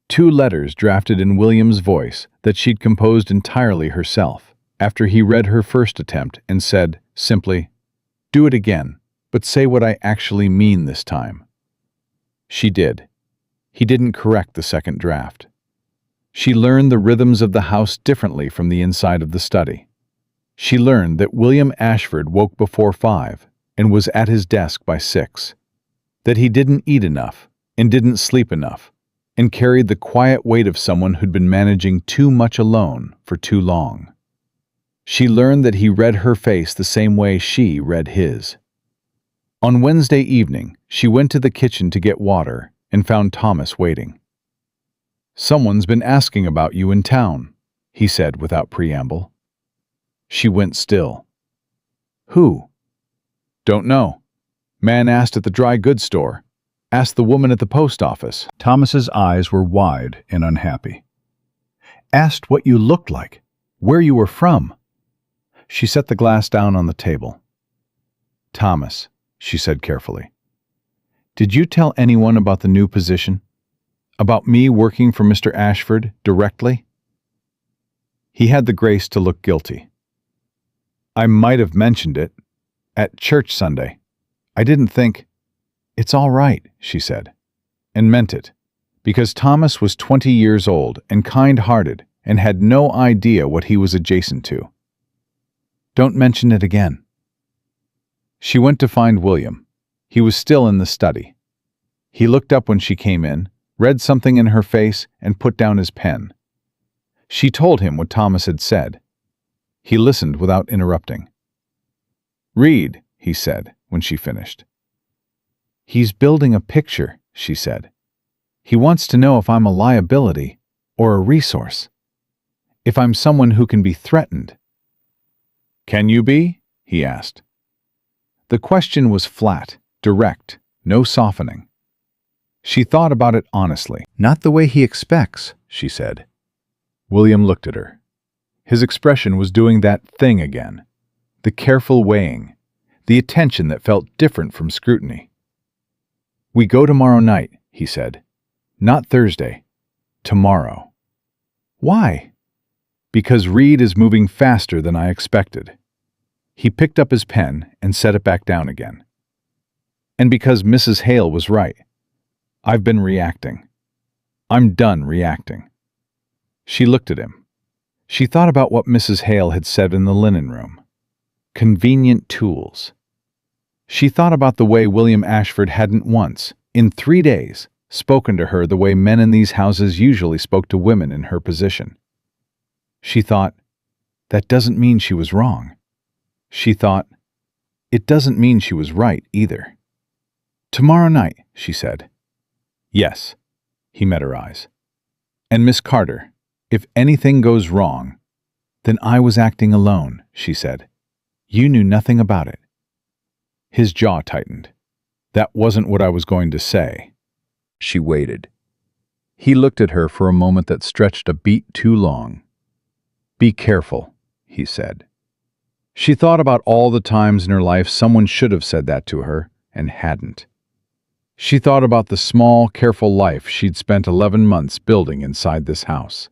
2 letters drafted in William's voice that she'd composed entirely herself, after he read her first attempt and said, simply, "Do it again, but say what I actually mean this time." She did. He didn't correct the second draft. She learned the rhythms of the house differently from the inside of the study. She learned that William Ashford woke before 5 and was at his desk by 6, that he didn't eat enough and didn't sleep enough, and carried the quiet weight of someone who'd been managing too much alone for too long. She learned that he read her face the same way she read his. On Wednesday evening, she went to the kitchen to get water and found Thomas waiting. "Someone's been asking about you in town," he said without preamble. She went still. "Who?" "Don't know. Man asked at the dry goods store. Asked the woman at the post office." Thomas's eyes were wide and unhappy. "Asked what you looked like, where you were from." She set the glass down on the table. "Thomas," she said carefully, "did you tell anyone about the new position? About me working for Mr. Ashford directly?" He had the grace to look guilty. "I might have mentioned it. At church Sunday. I didn't think—" "It's all right," she said, and meant it, because Thomas was 20 years old and kind-hearted and had no idea what he was adjacent to. "Don't mention it again." She went to find William. He was still in the study. He looked up when she came in, read something in her face, and put down his pen. She told him what Thomas had said. He listened without interrupting. "Read," he said when she finished. "He's building a picture," she said. "He wants to know if I'm a liability or a resource. If I'm someone who can be threatened." "Can you be?" he asked. The question was flat, direct, no softening. She thought about it honestly. "Not the way he expects," she said. William looked at her. His expression was doing that thing again. The careful weighing, the attention that felt different from scrutiny. "We go tomorrow night," he said. "Not Thursday. Tomorrow." "Why?" "Because Reed is moving faster than I expected." He picked up his pen and set it back down again. "And because Mrs. Hale was right. I've been reacting. I'm done reacting." She looked at him. She thought about what Mrs. Hale had said in the linen room. Convenient tools. She thought about the way William Ashford hadn't once, in 3 days, spoken to her the way men in these houses usually spoke to women in her position. She thought, that doesn't mean she was wrong. She thought, it doesn't mean she was right either. "Tomorrow night," she said. "Yes." He met her eyes. "And Miss Carter, if anything goes wrong—" "Then I was acting alone," she said. "You knew nothing about it." His jaw tightened. "That wasn't what I was going to say." She waited. He looked at her for a moment that stretched a beat too long. "Be careful," he said. She thought about all the times in her life someone should have said that to her and hadn't. She thought about the small, careful life she'd spent 11 months building inside this house.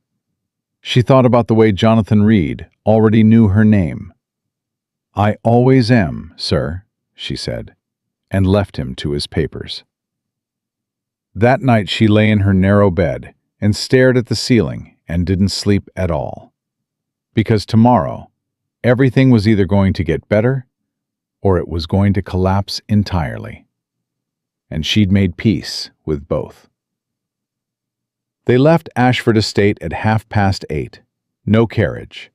She thought about the way Jonathan Reed already knew her name. "I always am, sir," she said, and left him to his papers. That night she lay in her narrow bed and stared at the ceiling and didn't sleep at all. Because tomorrow, everything was either going to get better or it was going to collapse entirely. And she'd made peace with both. They left Ashford Estate at 8:30. No carriage.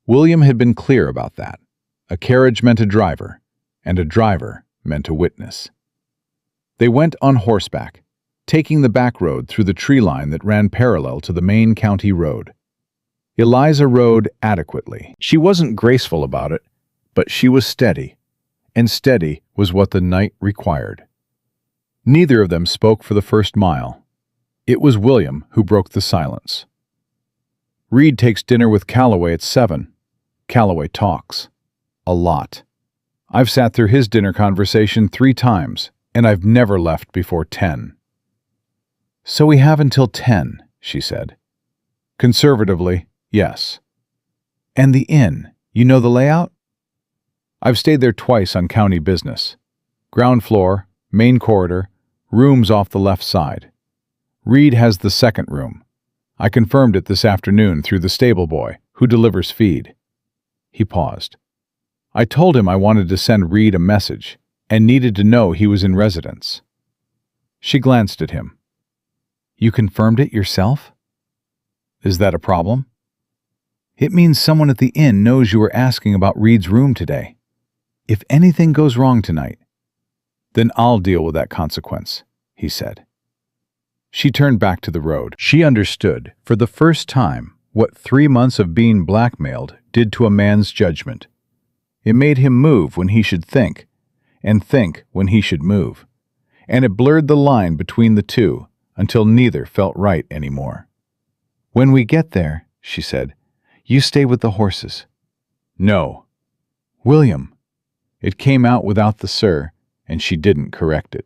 William had been clear about that. A carriage meant a driver, and a driver meant a witness. They went on horseback, taking the back road through the tree line that ran parallel to the main county road. Eliza rode adequately. She wasn't graceful about it, but she was steady, and steady was what the night required. Neither of them spoke for the first mile. It was William who broke the silence. "Reed takes dinner with Calloway at 7. Calloway talks. A lot. I've sat through his dinner conversation 3 times, and I've never left before 10. "So we have until 10, she said. "Conservatively, yes." "And the inn, you know the layout?" "I've stayed there twice on county business. Ground floor, main corridor, rooms off the left side. Reed has the second room. I confirmed it this afternoon through the stable boy, who delivers feed. He paused. I told him I wanted to send Reed a message and needed to know he was in residence. She glanced at him. You confirmed it yourself? Is that a problem? It means someone at the inn knows you were asking about Reed's room today. If anything goes wrong tonight, then I'll deal with that consequence, he said. She turned back to the road. She understood, for the first time, what 3 months of being blackmailed did to a man's judgment. It made him move when he should think, and think when he should move. And it blurred the line between the two until neither felt right anymore. When we get there, she said, you stay with the horses. No. William. It came out without the sir, and she didn't correct it.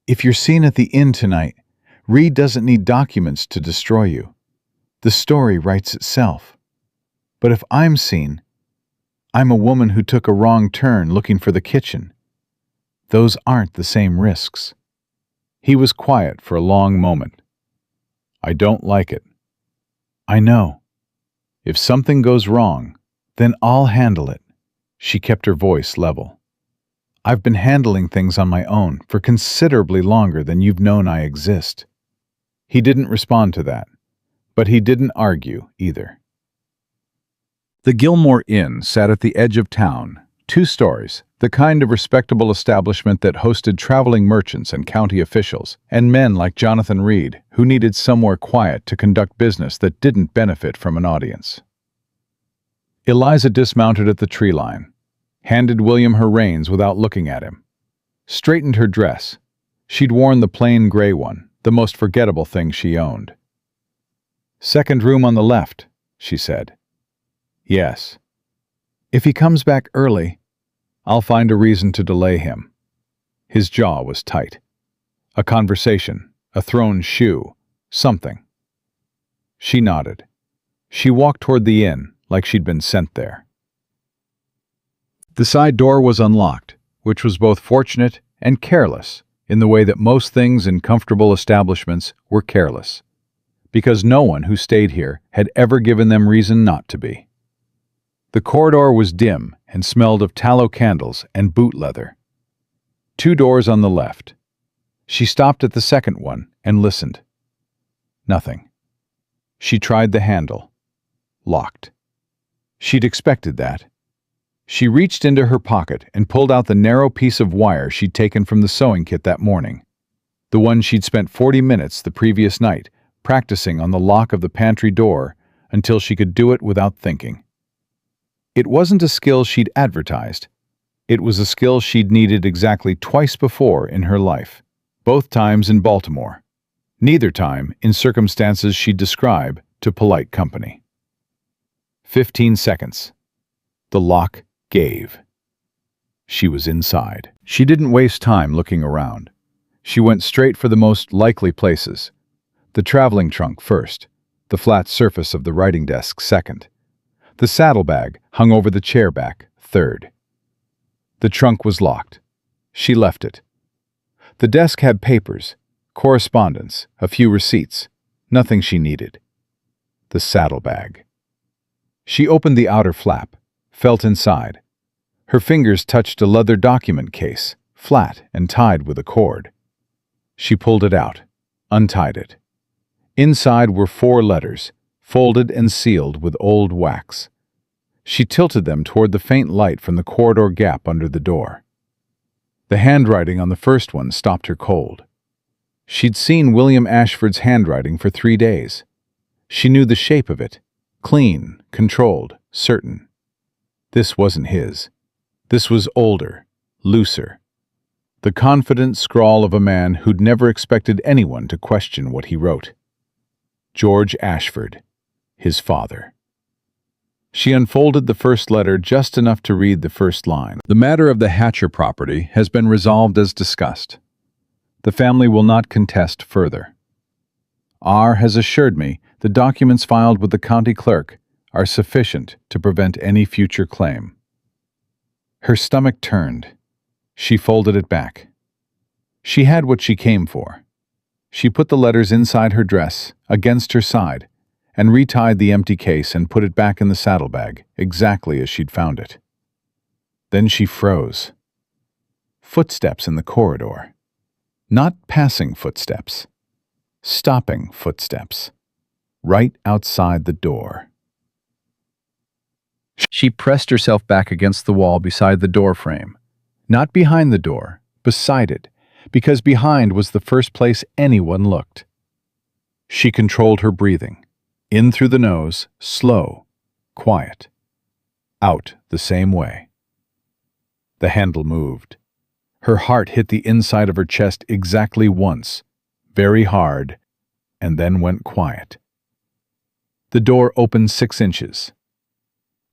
If you're seen at the inn tonight, Reed doesn't need documents to destroy you. The story writes itself. But if I'm seen, I'm a woman who took a wrong turn looking for the kitchen. Those aren't the same risks. He was quiet for a long moment. I don't like it. I know. If something goes wrong, then I'll handle it. She kept her voice level. I've been handling things on my own for considerably longer than you've known I exist. He didn't respond to that, but he didn't argue either. The Gilmore Inn sat at the edge of town, 2 stories, the kind of respectable establishment that hosted traveling merchants and county officials, and men like Jonathan Reed, who needed somewhere quiet to conduct business that didn't benefit from an audience. Eliza dismounted at the tree line, handed William her reins without looking at him, straightened her dress. She'd worn the plain gray one, the most forgettable thing she owned. Second room on the left, she said. Yes. If he comes back early, I'll find a reason to delay him. His jaw was tight. A conversation, a thrown shoe, something. She nodded. She walked toward the inn like she'd been sent there. The side door was unlocked, which was both fortunate and careless in the way that most things in comfortable establishments were careless, because no one who stayed here had ever given them reason not to be. The corridor was dim and smelled of tallow candles and boot leather. 2 doors on the left. She stopped at the second one and listened. Nothing. She tried the handle. Locked. She'd expected that. She reached into her pocket and pulled out the narrow piece of wire she'd taken from the sewing kit that morning, the one she'd spent 40 minutes the previous night practicing on the lock of the pantry door until she could do it without thinking. It wasn't a skill she'd advertised. It was a skill she'd needed exactly twice before in her life, both times in Baltimore, neither time in circumstances she'd describe to polite company. 15 seconds. The lock gave. She was inside. She didn't waste time looking around. She went straight for the most likely places. The traveling trunk first, the flat surface of the writing desk second. The saddlebag hung over the chair back third. The trunk was locked. She left it. The desk had papers, correspondence, a few receipts, nothing she needed. The saddlebag. She opened the outer flap, felt inside. Her fingers touched a leather document case, flat and tied with a cord. She pulled it out, untied it. Inside were 4 letters, folded and sealed with old wax. She tilted them toward the faint light from the corridor gap under the door. The handwriting on the first one stopped her cold. She'd seen William Ashford's handwriting for 3 days. She knew the shape of it, clean, controlled, certain. This wasn't his. This was older, looser. The confident scrawl of a man who'd never expected anyone to question what he wrote. George Ashford, his father. She unfolded the first letter just enough to read the first line. The matter of the Hatcher property has been resolved as discussed. The family will not contest further. R. has assured me the documents filed with the county clerk are sufficient to prevent any future claim. Her stomach turned. She folded it back. She had what she came for. She put the letters inside her dress, against her side, and retied the empty case and put it back in the saddlebag, exactly as she'd found it. Then she froze. Footsteps in the corridor. Not passing footsteps. Stopping footsteps. Right outside the door. She pressed herself back against the wall beside the door frame. Not behind the door, beside it, because behind was the first place anyone looked. She controlled her breathing. In through the nose, slow, quiet. Out the same way. The handle moved. Her heart hit the inside of her chest exactly once, very hard, and then went quiet. The door opened 6 inches.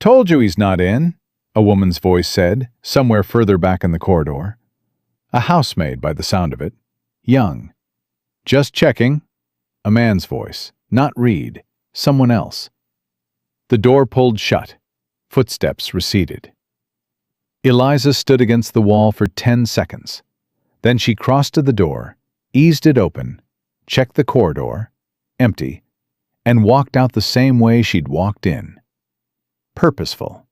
"Told you he's not in," a woman's voice said, somewhere further back in the corridor. A housemaid by the sound of it. Young. "Just checking." A man's voice. Not Reed. Someone else. The door pulled shut. Footsteps receded. Eliza stood against the wall for 10 seconds. Then she crossed to the door, eased it open, checked the corridor, empty, and walked out the same way she'd walked in. Purposeful.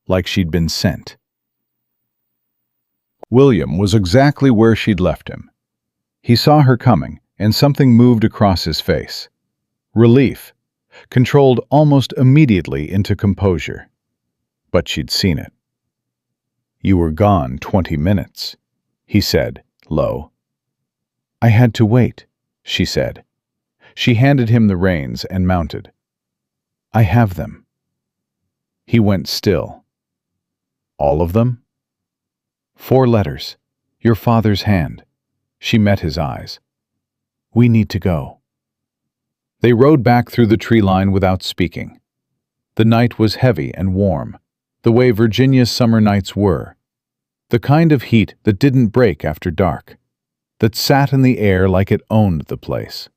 Like she'd been sent. William was exactly where she'd left him. He saw her coming, and something moved across his face. Relief, controlled almost immediately into composure. But she'd seen it. "You were gone 20 minutes, he said, low. "I had to wait," she said. She handed him the reins and mounted. "I have them." He went still. "All of them?" "4 letters. Your father's hand." She met his eyes. "We need to go." They rode back through the tree line without speaking. The night was heavy and warm, the way Virginia's summer nights were. The kind of heat that didn't break after dark, that sat in the air like it owned the place.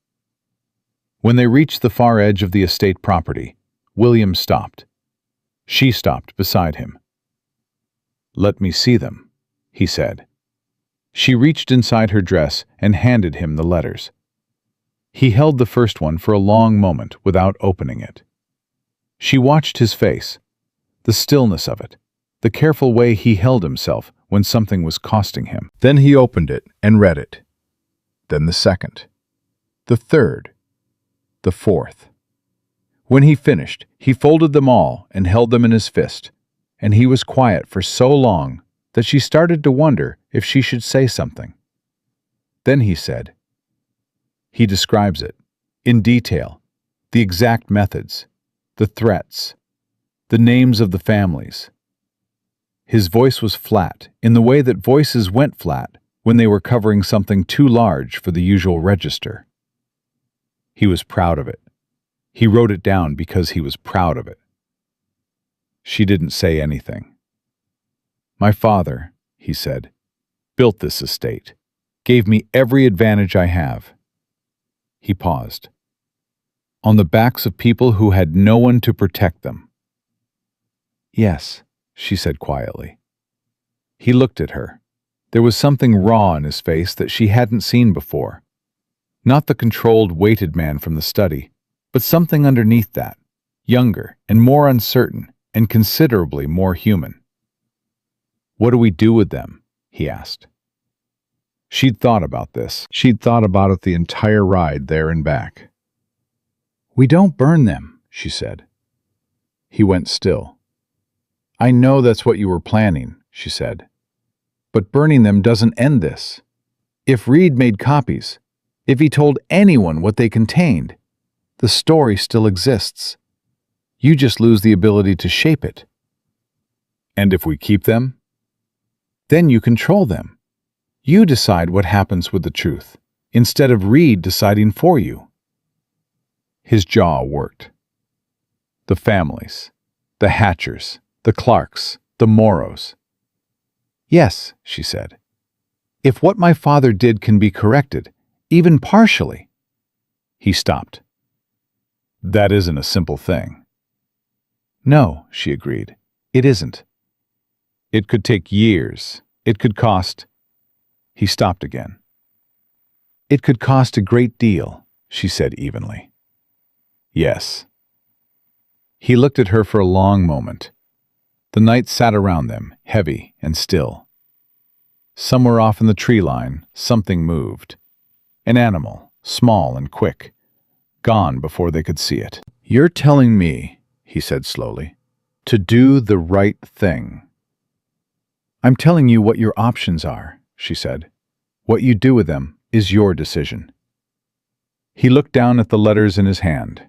When they reached the far edge of the estate property, William stopped. She stopped beside him. "Let me see them," he said. She reached inside her dress and handed him the letters. He held the first one for a long moment without opening it. She watched his face, the stillness of it, the careful way he held himself when something was costing him. Then he opened it and read it. Then the second, the third, the fourth. When he finished, he folded them all and held them in his fist, and he was quiet for so long that she started to wonder if she should say something. Then he said, "He describes it, in detail, the exact methods, the threats, the names of the families." His voice was flat, in the way that voices went flat when they were covering something too large for the usual register. He was proud of it. He wrote it down because he was proud of it. She didn't say anything. "My father," he said, "built this estate, gave me every advantage I have." He paused. "On the backs of people who had no one to protect them." "Yes," she said quietly. He looked at her. There was something raw in his face that she hadn't seen before. Not the controlled, weighted man from the study, but something underneath that, younger and more uncertain and considerably more human. "What do we do with them?" he asked. She'd thought about this. She'd thought about it the entire ride there and back. "We don't burn them," she said. He went still. "I know that's what you were planning," she said. "But burning them doesn't end this. If Reed made copies, if he told anyone what they contained, the story still exists. You just lose the ability to shape it." "And if we keep them?" "Then you control them. You decide what happens with the truth, instead of Reed deciding for you." His jaw worked. The families, the Hatchers, the Clarks, the Morrows. "Yes," she said. "If what my father did can be corrected, even partially." He stopped. "That isn't a simple thing." "No," she agreed. "It isn't." "It could take years. It could cost—" He stopped again. "It could cost a great deal," she said evenly. Yes. He looked at her for a long moment. The night sat around them, heavy and still. Somewhere off in the tree line, something moved. An animal, small and quick, gone before they could see it. "You're telling me," he said slowly, "to do the right thing." "I'm telling you what your options are," she said. "What you do with them is your decision." He looked down at the letters in his hand.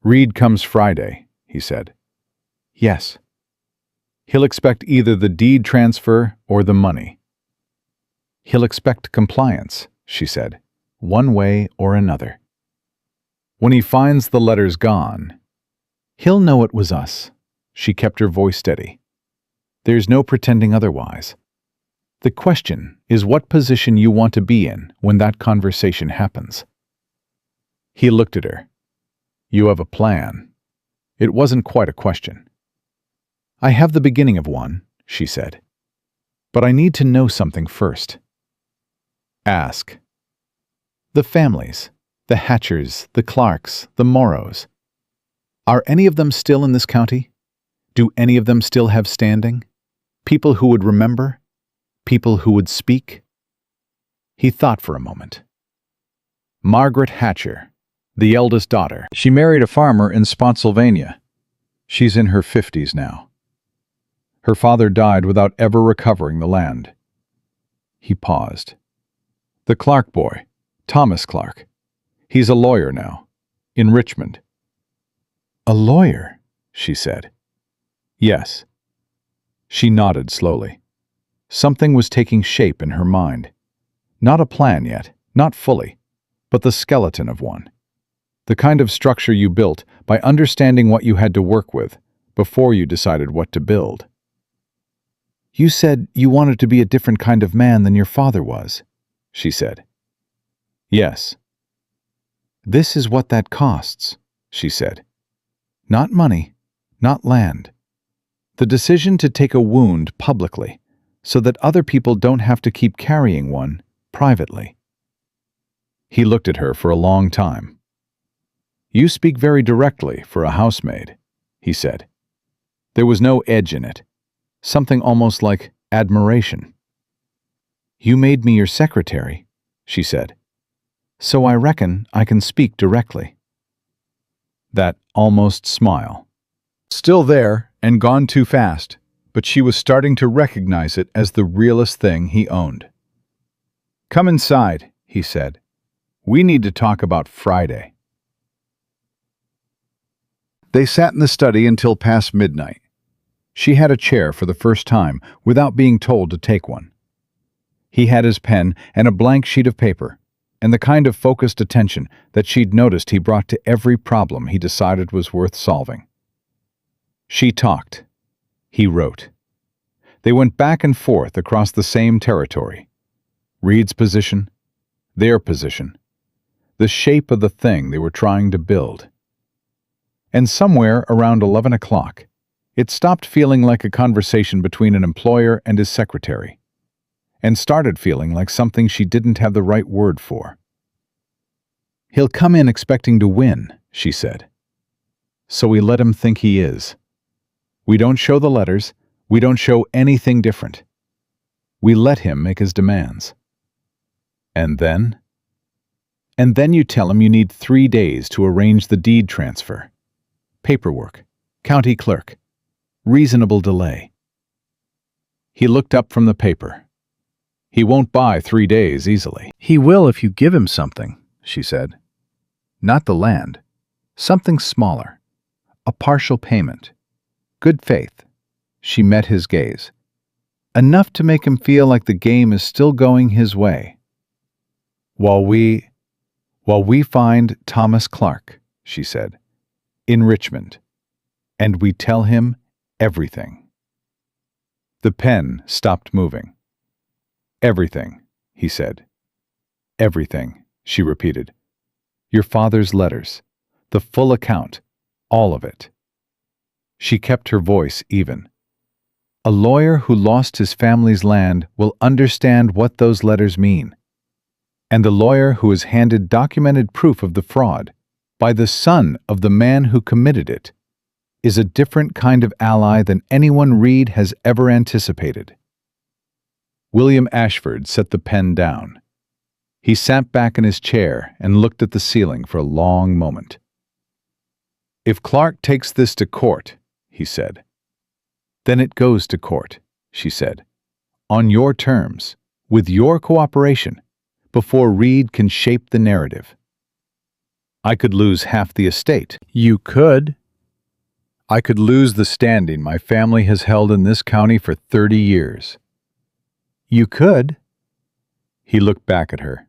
"Reed comes Friday," he said. "Yes." "He'll expect either the deed transfer or the money." "He'll expect compliance," she said, "one way or another. When he finds the letters gone, he'll know it was us." She kept her voice steady. "There's no pretending otherwise. The question is what position you want to be in when that conversation happens." He looked at her. "You have a plan." It wasn't quite a question. "I have the beginning of one," she said. "But I need to know something first." "Ask." "The families, the Hatchers, the Clarks, the Morrows. Are any of them still in this county? Do any of them still have standing? People who would remember? People who would speak?" He thought for a moment. "Margaret Hatcher, the eldest daughter. She married a farmer in Spotsylvania. She's in her 50s now. Her father died without ever recovering the land." He paused. "The Clark boy, Thomas Clark. He's a lawyer now, in Richmond." "A lawyer?" she said. "Yes." She nodded slowly. Something was taking shape in her mind. Not a plan yet, not fully, but the skeleton of one. The kind of structure you built by understanding what you had to work with before you decided what to build. "You said you wanted to be a different kind of man than your father was," she said. "Yes." "This is what that costs," she said. "Not money, not land. The decision to take a wound publicly so that other people don't have to keep carrying one privately." He looked at her for a long time. "You speak very directly for a housemaid," he said. There was no edge in it, something almost like admiration. "You made me your secretary," she said. "So I reckon I can speak directly." That almost smile. Still there and gone too fast, but she was starting to recognize it as the realest thing he owned. "Come inside," he said. "We need to talk about Friday." They sat in the study until past midnight. She had a chair for the first time without being told to take one. He had his pen and a blank sheet of paper, and the kind of focused attention that she'd noticed he brought to every problem he decided was worth solving. She talked. He wrote. They went back and forth across the same territory. Reed's position, their position, the shape of the thing they were trying to build. And somewhere around 11 o'clock, it stopped feeling like a conversation between an employer and his secretary, and started feeling like something she didn't have the right word for. "He'll come in expecting to win," she said. "So we let him think he is. We don't show the letters, we don't show anything different. We let him make his demands. And then? And then you tell him you need 3 days to arrange the deed transfer. Paperwork, county clerk, reasonable delay." He looked up from the paper. "He won't buy 3 days easily." "He will if you give him something," she said. "Not the land. Something smaller. A partial payment. Good faith." She met his gaze. "Enough to make him feel like the game is still going his way. While we find Thomas Clark," she said, "in Richmond, and we tell him everything." The pen stopped moving. "Everything," he said. "Everything," she repeated. "Your father's letters, the full account, all of it." She kept her voice even. "A lawyer who lost his family's land will understand what those letters mean. And the lawyer who has handed documented proof of the fraud by the son of the man who committed it, is a different kind of ally than anyone Reed has ever anticipated. William Ashford set the pen down. He sat back in his chair and looked at the ceiling for a long moment. "If Clark takes this to court," he said. "Then it goes to court," she said. "On your terms, with your cooperation, before Reed can shape the narrative. I could lose half the estate." "You could." "I could lose the standing my family has held in this county for 30 years. "You could." He looked back at her.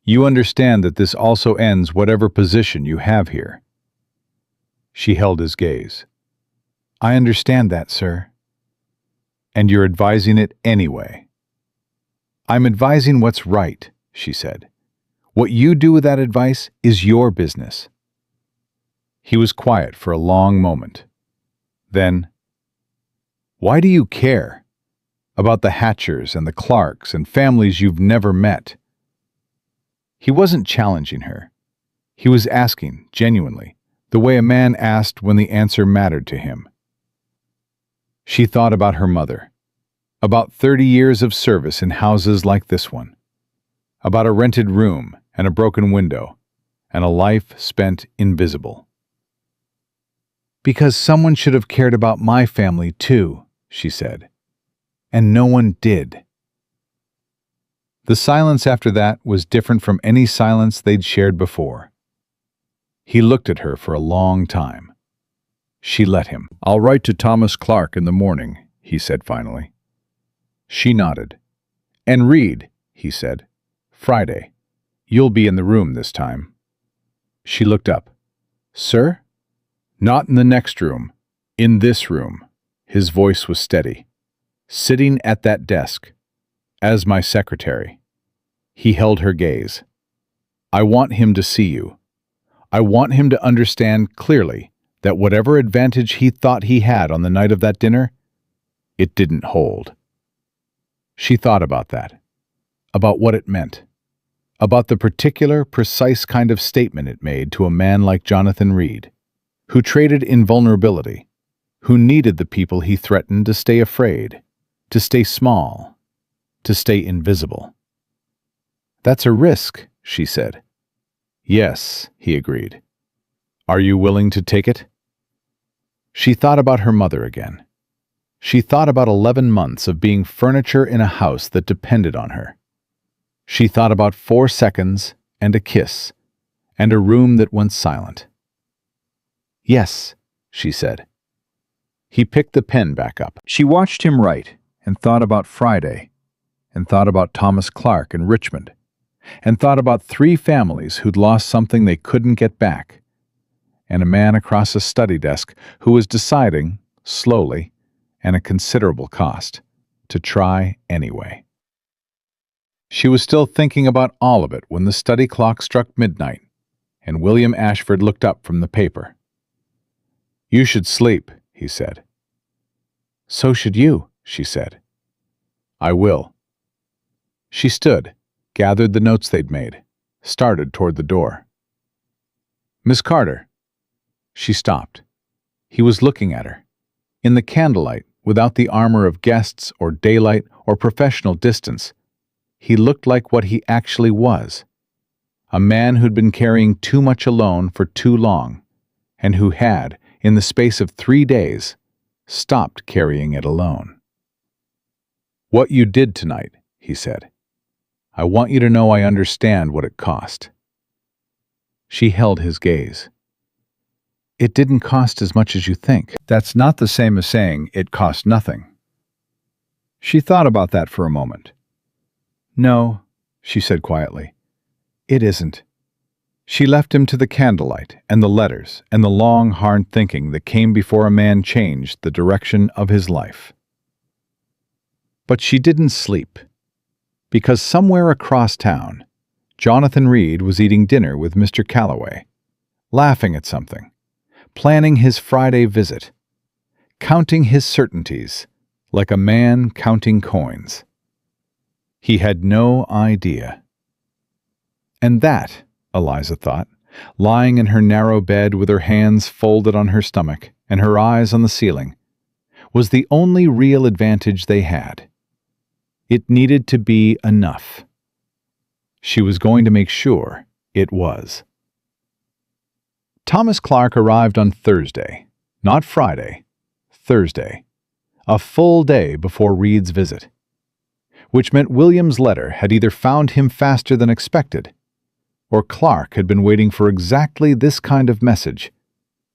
"You understand that this also ends whatever position you have here." She held his gaze. "I understand that, sir." "And you're advising it anyway." "I'm advising what's right," she said. "What you do with that advice is your business." He was quiet for a long moment. Then, "Why do you care? About the Hatchers and the Clarks and families you've never met?" He wasn't challenging her. He was asking, genuinely, the way a man asked when the answer mattered to him. She thought about her mother, about 30 years of service in houses like this one, about a rented room and a broken window, and a life spent invisible. "Because someone should have cared about my family too," she said. "And no one did." The silence after that was different from any silence they'd shared before. He looked at her for a long time. She let him. "I'll write to Thomas Clark in the morning," he said finally. She nodded. "And Reed," he said. "Friday. You'll be in the room this time." She looked up. "Sir?" "Not in the next room. In this room." His voice was steady. "Sitting at that desk. As my secretary." He held her gaze. "I want him to see you. I want him to understand clearly that whatever advantage he thought he had on the night of that dinner, it didn't hold." She thought about that, about what it meant, about the particular, precise kind of statement it made to a man like Jonathan Reed, who traded invulnerability, who needed the people he threatened to stay afraid, to stay small, to stay invisible. "That's a risk," she said. "Yes," he agreed. "Are you willing to take it?" She thought about her mother again. She thought about 11 months of being furniture in a house that depended on her. She thought about 4 seconds and a kiss and a room that went silent. "Yes," she said. He picked the pen back up. She watched him write and thought about Friday, and thought about Thomas Clark in Richmond, and thought about 3 families who'd lost something they couldn't get back, and a man across a study desk who was deciding, slowly, and at considerable cost, to try anyway. She was still thinking about all of it when the study clock struck midnight, and William Ashford looked up from the paper. "You should sleep," he said. "So should you," she said. "I will." She stood, gathered the notes they'd made, started toward the door. "Miss Carter." She stopped. He was looking at her. In the candlelight, without the armor of guests or daylight or professional distance, he looked like what he actually was. A man who'd been carrying too much alone for too long, and who had, in the space of 3 days, stopped carrying it alone. "What you did tonight," he said. "I want you to know I understand what it cost." She held his gaze. "It didn't cost as much as you think." "That's not the same as saying it cost nothing." She thought about that for a moment. "No," she said quietly. "It isn't." She left him to the candlelight and the letters and the long, hard thinking that came before a man changed the direction of his life. But she didn't sleep, because somewhere across town, Jonathan Reed was eating dinner with Mr. Calloway, laughing at something, planning his Friday visit, counting his certainties like a man counting coins. He had no idea. And that, Eliza thought, lying in her narrow bed with her hands folded on her stomach and her eyes on the ceiling, was the only real advantage they had. It needed to be enough. She was going to make sure it was. Thomas Clark arrived on Thursday, not Friday, Thursday, a full day before Reed's visit, which meant William's letter had either found him faster than expected, or Clark had been waiting for exactly this kind of message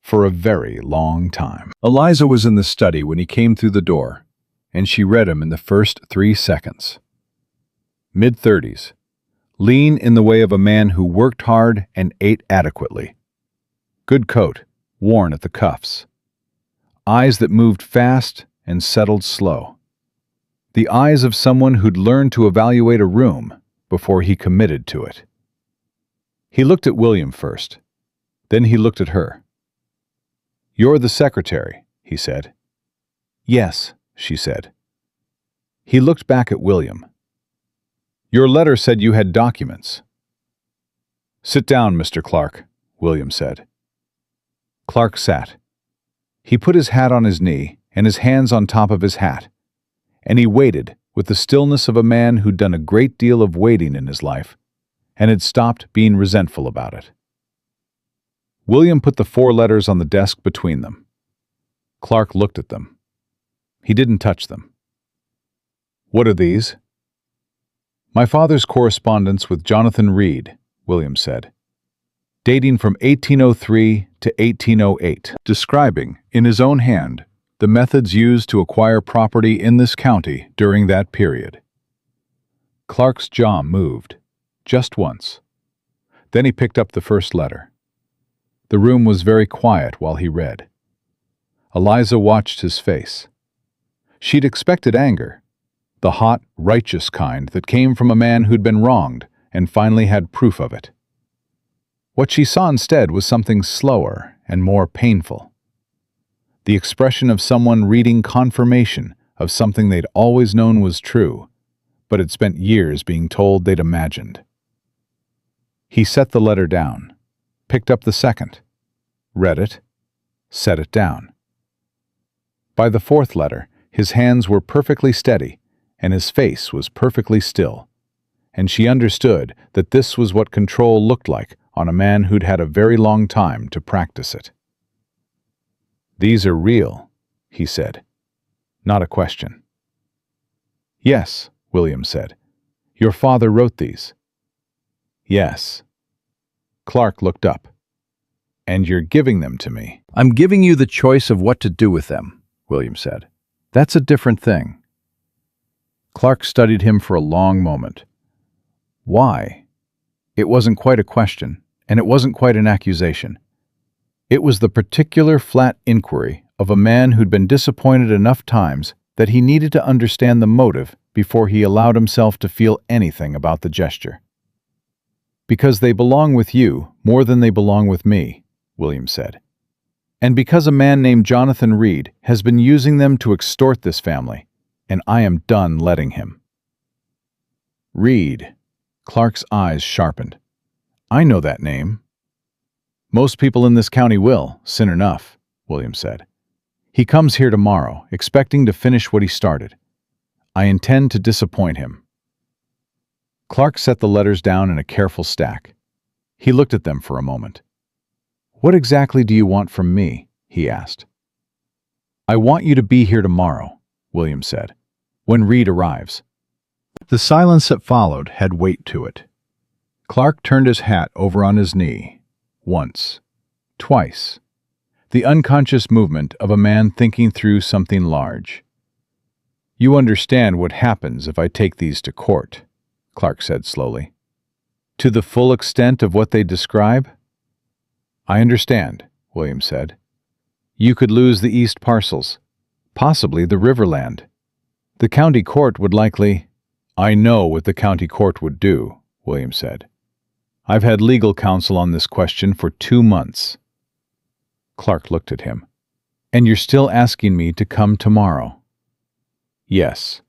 for a very long time. Eliza was in the study when he came through the door, and she read him in the first 3 seconds. Mid-30s, lean in the way of a man who worked hard and ate adequately. Good coat, worn at the cuffs. Eyes that moved fast and settled slow. The eyes of someone who'd learned to evaluate a room before he committed to it. He looked at William first. Then he looked at her. "You're the secretary," he said. "Yes," she said. He looked back at William. "Your letter said you had documents." "Sit down, Mr. Clark," William said. Clark sat. He put his hat on his knee and his hands on top of his hat, and he waited with the stillness of a man who'd done a great deal of waiting in his life and had stopped being resentful about it. William put the 4 letters on the desk between them. Clark looked at them. He didn't touch them. "What are these?" "My father's correspondence with Jonathan Reed," William said, "dating from 1803 to 1808, describing, in his own hand, the methods used to acquire property in this county during that period." Clark's jaw moved, just once. Then he picked up the first letter. The room was very quiet while he read. Eliza watched his face. She'd expected anger, the hot, righteous kind that came from a man who'd been wronged and finally had proof of it. What she saw instead was something slower and more painful. The expression of someone reading confirmation of something they'd always known was true, but had spent years being told they'd imagined. He set the letter down, picked up the second, read it, set it down. By the 4th letter, his hands were perfectly steady and his face was perfectly still, and she understood that this was what control looked like on a man who'd had a very long time to practice it. "These are real," he said, not a question. "Yes," William said. "Your father wrote these." "Yes." Clark looked up. "And you're giving them to me." "I'm giving you the choice of what to do with them," William said. "That's a different thing." Clark studied him for a long moment. Why? It wasn't quite a question, and it wasn't quite an accusation. It was the particular flat inquiry of a man who'd been disappointed enough times that he needed to understand the motive before he allowed himself to feel anything about the gesture. "Because they belong with you more than they belong with me," William said. "And because a man named Jonathan Reed has been using them to extort this family, and I am done letting him." "Reed." Clark's eyes sharpened. "I know that name." "Most people in this county will, soon enough," William said. "He comes here tomorrow, expecting to finish what he started. I intend to disappoint him." Clark set the letters down in a careful stack. He looked at them for a moment. "What exactly do you want from me?" he asked. "I want you to be here tomorrow," William said, "when Reed arrives." The silence that followed had weight to it. Clark turned his hat over on his knee, once, twice, the unconscious movement of a man thinking through something large. "You understand what happens if I take these to court," Clark said slowly. "To the full extent of what they describe?" "I understand," William said. "You could lose the east parcels, possibly the riverland. The county court would likely—" "I know what the county court would do," William said. "I've had legal counsel on this question for 2 months." Clark looked at him. "And you're still asking me to come tomorrow?" "Yes."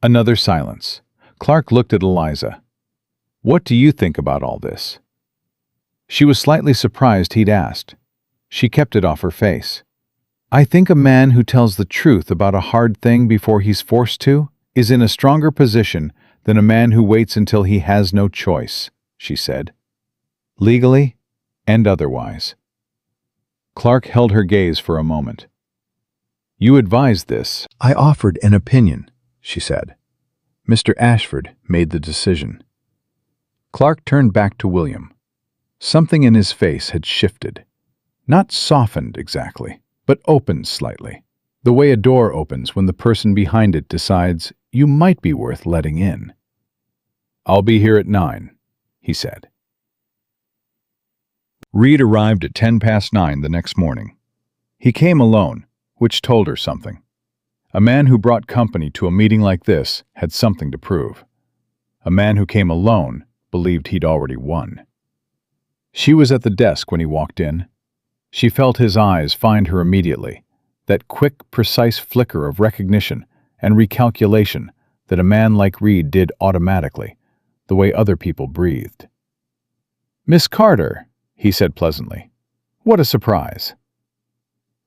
Another silence. Clark looked at Eliza. "What do you think about all this?" She was slightly surprised he'd asked. She kept it off her face. "I think a man who tells the truth about a hard thing before he's forced to is in a stronger position than a man who waits until he has no choice," she said. "Legally and otherwise." Clark held her gaze for a moment. "You advised this." "I offered an opinion," she said. "Mr. Ashford made the decision." Clark turned back to William. Something in his face had shifted. Not softened exactly, but opened slightly. The way a door opens when the person behind it decides you might be worth letting in. "I'll be here at 9, he said. Reed arrived at 9:10 the next morning. He came alone, which told her something. A man who brought company to a meeting like this had something to prove. A man who came alone believed he'd already won. She was at the desk when he walked in. She felt his eyes find her immediately, that quick, precise flicker of recognition and recalculation that a man like Reed did automatically, the way other people breathed. "Miss Carter," he said pleasantly. "What a surprise."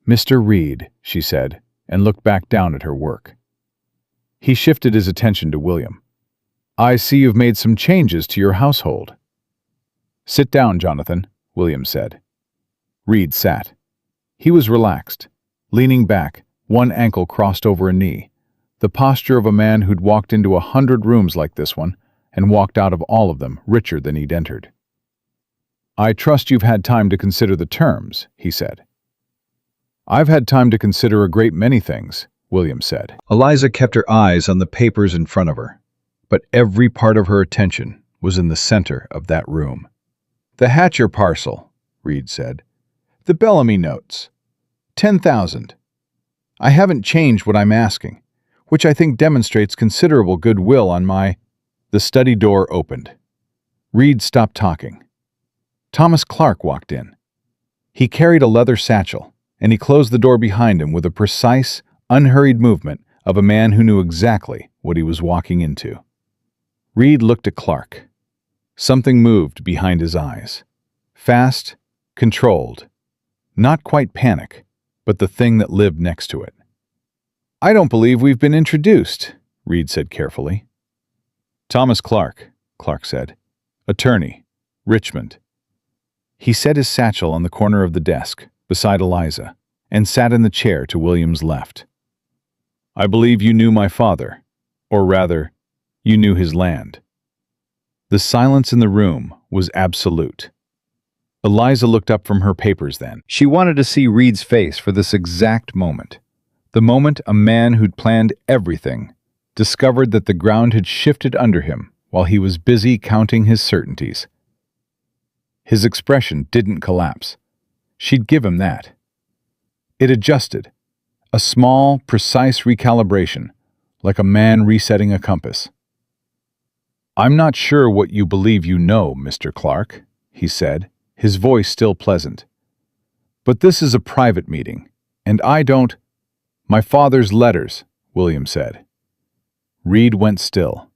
"Mr. Reed," she said, and looked back down at her work. He shifted his attention to William. "I see you've made some changes to your household." "Sit down, Jonathan," William said. Reed sat. He was relaxed, leaning back, one ankle crossed over a knee, the posture of a man who'd walked into 100 rooms like this one and walked out of all of them richer than he'd entered. "I trust you've had time to consider the terms," he said. "I've had time to consider a great many things," William said. Eliza kept her eyes on the papers in front of her, but every part of her attention was in the center of that room. "The Hatcher parcel," Reed said. "The Bellamy notes. 10,000. I haven't changed what I'm asking, which I think demonstrates considerable goodwill on my—" The study door opened. Reed stopped talking. Thomas Clark walked in. He carried a leather satchel, and he closed the door behind him with a precise, unhurried movement of a man who knew exactly what he was walking into. Reed looked at Clark. Something moved behind his eyes. Fast, controlled. Not quite panic, but the thing that lived next to it. "I don't believe we've been introduced," Reed said carefully. "Thomas Clark," Clark said. "Attorney, Richmond." He set his satchel on the corner of the desk, beside Eliza, and sat in the chair to William's left. "I believe you knew my father, or rather, you knew his land." The silence in the room was absolute. Eliza looked up from her papers then. She wanted to see Reed's face for this exact moment. The moment a man who'd planned everything discovered that the ground had shifted under him while he was busy counting his certainties. His expression didn't collapse. She'd give him that. It adjusted. A small, precise recalibration, like a man resetting a compass. "I'm not sure what you believe you know, Mr. Clark," he said, his voice still pleasant. "But this is a private meeting, and I don't—" "My father's letters," William said. Reed went still.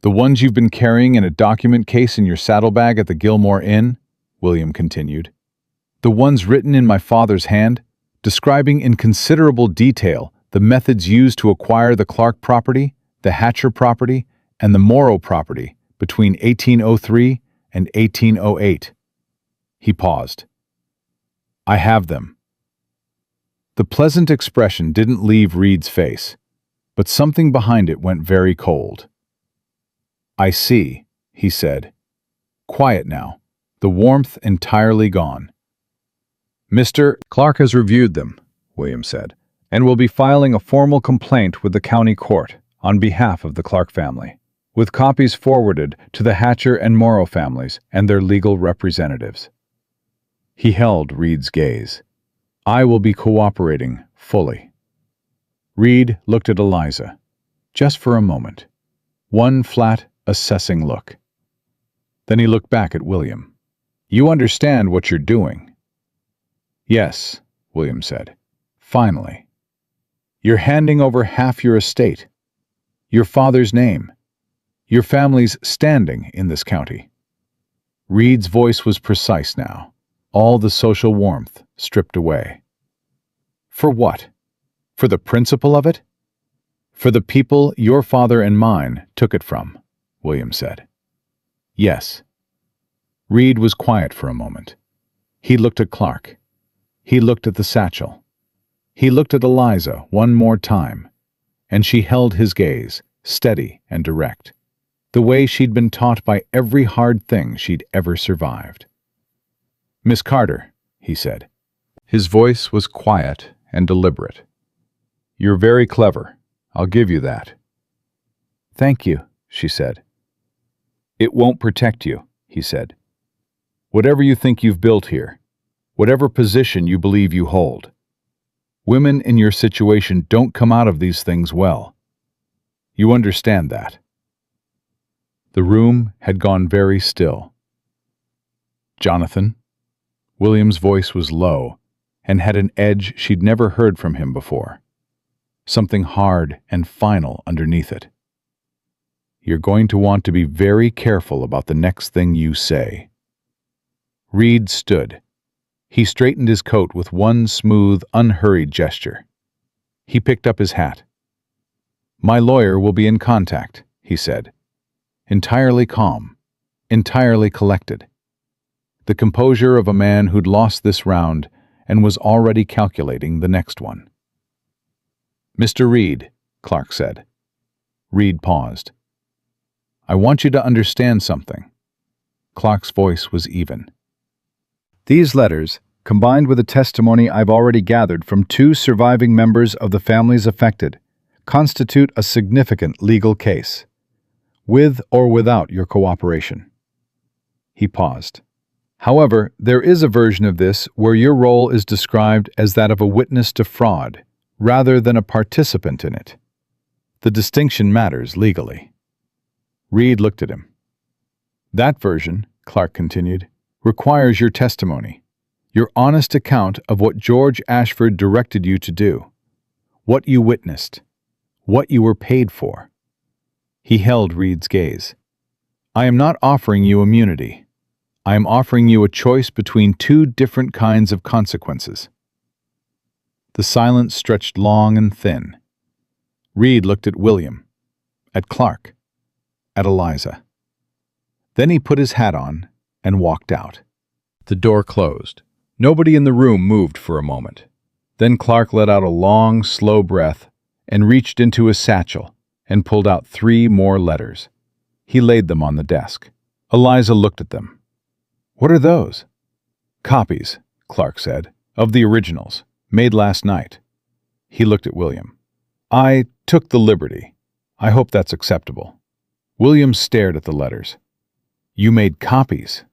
"The ones you've been carrying in a document case in your saddlebag at the Gilmore Inn," William continued. "The ones written in my father's hand, describing in considerable detail the methods used to acquire the Clark property, the Hatcher property, and the Morrow property between 1803 and 1808. He paused. "I have them." The pleasant expression didn't leave Reed's face, but something behind it went very cold. "I see," he said. Quiet now, the warmth entirely gone. "Mr. Clark has reviewed them," William said, "and will be filing a formal complaint with the county court on behalf of the Clark family, with copies forwarded to the Hatcher and Morrow families and their legal representatives." He held Reed's gaze. "I will be cooperating fully." Reed looked at Eliza, just for a moment. One flat, assessing look. Then he looked back at William. "You understand what you're doing?" "Yes," William said. "Finally. You're handing over half your estate, your father's name, your family's standing in this county." Reed's voice was precise now, all the social warmth stripped away. For what? For the principle of it? For the people your father and mine took it from, William said. Yes. Reed was quiet for a moment. He looked at Clark. He looked at the satchel. He looked at Eliza one more time, and she held his gaze, steady and direct, the way she'd been taught by every hard thing she'd ever survived. Miss Carter, he said. His voice was quiet and deliberate. You're very clever. I'll give you that. Thank you, she said. It won't protect you, he said. Whatever you think you've built here, whatever position you believe you hold, women in your situation don't come out of these things well. You understand that. The room had gone very still. Jonathan? William's voice was low and had an edge she'd never heard from him before. Something hard and final underneath it. You're going to want to be very careful about the next thing you say. Reed stood. He straightened his coat with one smooth, unhurried gesture. He picked up his hat. My lawyer will be in contact, he said. Entirely calm, entirely collected. The composure of a man who'd lost this round and was already calculating the next one. Mr. Reed, Clark said. Reed paused. I want you to understand something. Clark's voice was even. These letters, combined with the testimony I've already gathered from 2 surviving members of the families affected, constitute a significant legal case, with or without your cooperation. He paused. However, there is a version of this where your role is described as that of a witness to fraud, rather than a participant in it. The distinction matters legally. Reed looked at him. That version, Clark continued, requires your testimony, your honest account of what George Ashford directed you to do, what you witnessed, what you were paid for. He held Reed's gaze. I am not offering you immunity. I am offering you a choice between 2 different kinds of consequences. The silence stretched long and thin. Reed looked at William, at Clark, at Eliza. Then he put his hat on and walked out. The door closed. Nobody in the room moved for a moment. Then Clark let out a long, slow breath and reached into his satchel and pulled out 3 more letters. He laid them on the desk. Eliza looked at them. What are those? Copies, Clark said, of the originals, made last night. He looked at William. I took the liberty. I hope that's acceptable. William stared at the letters. You made copies.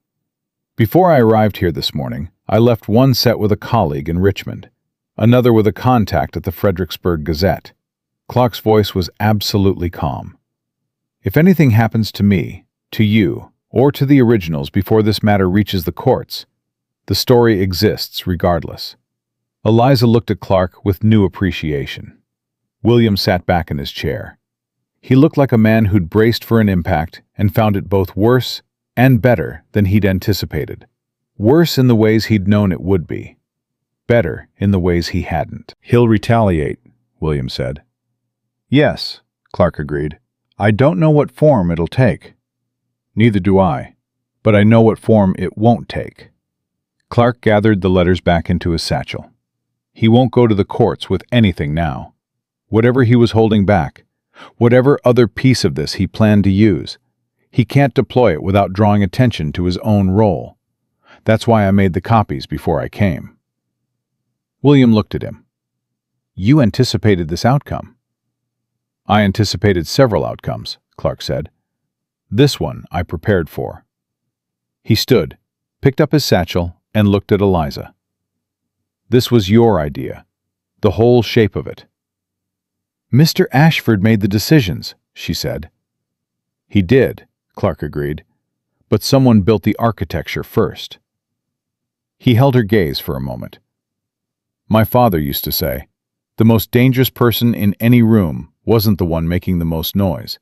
Before I arrived here this morning, I left one set with a colleague in Richmond, another with a contact at the Fredericksburg Gazette. Clark's voice was absolutely calm. If anything happens to me, to you, or to the originals before this matter reaches the courts, the story exists regardless. Eliza looked at Clark with new appreciation. William sat back in his chair. He looked like a man who'd braced for an impact and found it both worse and better than he'd anticipated. Worse in the ways he'd known it would be. Better in the ways he hadn't. He'll retaliate, William said. Yes, Clark agreed. I don't know what form it'll take. Neither do I, but I know what form it won't take. Clark gathered the letters back into his satchel. He won't go to the courts with anything now. Whatever he was holding back, whatever other piece of this he planned to use, he can't deploy it without drawing attention to his own role. That's why I made the copies before I came. William looked at him. You anticipated this outcome. I anticipated several outcomes, Clark said. This one I prepared for. He stood, picked up his satchel, and looked at Eliza. This was your idea, the whole shape of it. Mr. Ashford made the decisions, she said. He did, Clark agreed, but someone built the architecture first. He held her gaze for a moment. My father used to say, the most dangerous person in any room wasn't the one making the most noise.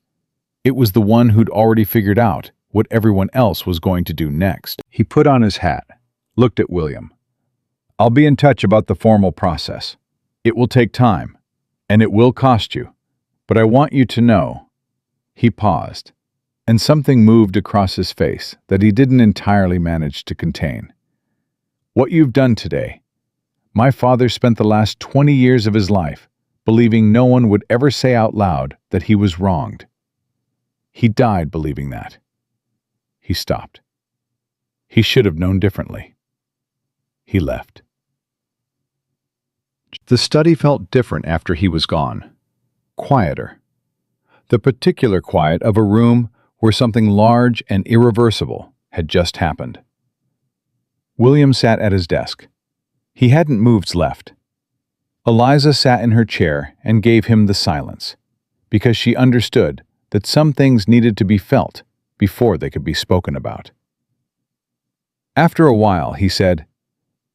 It was the one who'd already figured out what everyone else was going to do next. He put on his hat, looked at William. "I'll be in touch about the formal process. It will take time, and it will cost you, but I want you to know." He paused, and something moved across his face that he didn't entirely manage to contain. "What you've done today, my father spent the last 20 years of his life believing no one would ever say out loud that he was wronged. He died believing that." He stopped. He should have known differently. He left. The study felt different after he was gone. Quieter. The particular quiet of a room where something large and irreversible had just happened. William sat at his desk. He hadn't moved left. Eliza sat in her chair and gave him the silence, because she understood that some things needed to be felt before they could be spoken about. After a while, he said,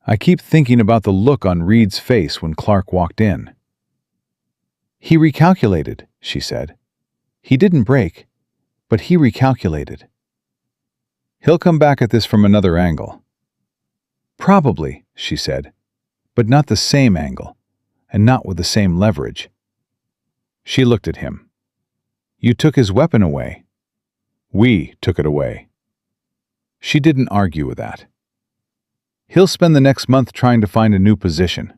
"I keep thinking about the look on Reed's face when Clark walked in." "He recalculated," she said. "He didn't break, but he recalculated." "He'll come back at this from another angle." "Probably," she said, "but not the same angle, and not with the same leverage." She looked at him. "You took his weapon away." "We took it away." She didn't argue with that. "He'll spend the next month trying to find a new position.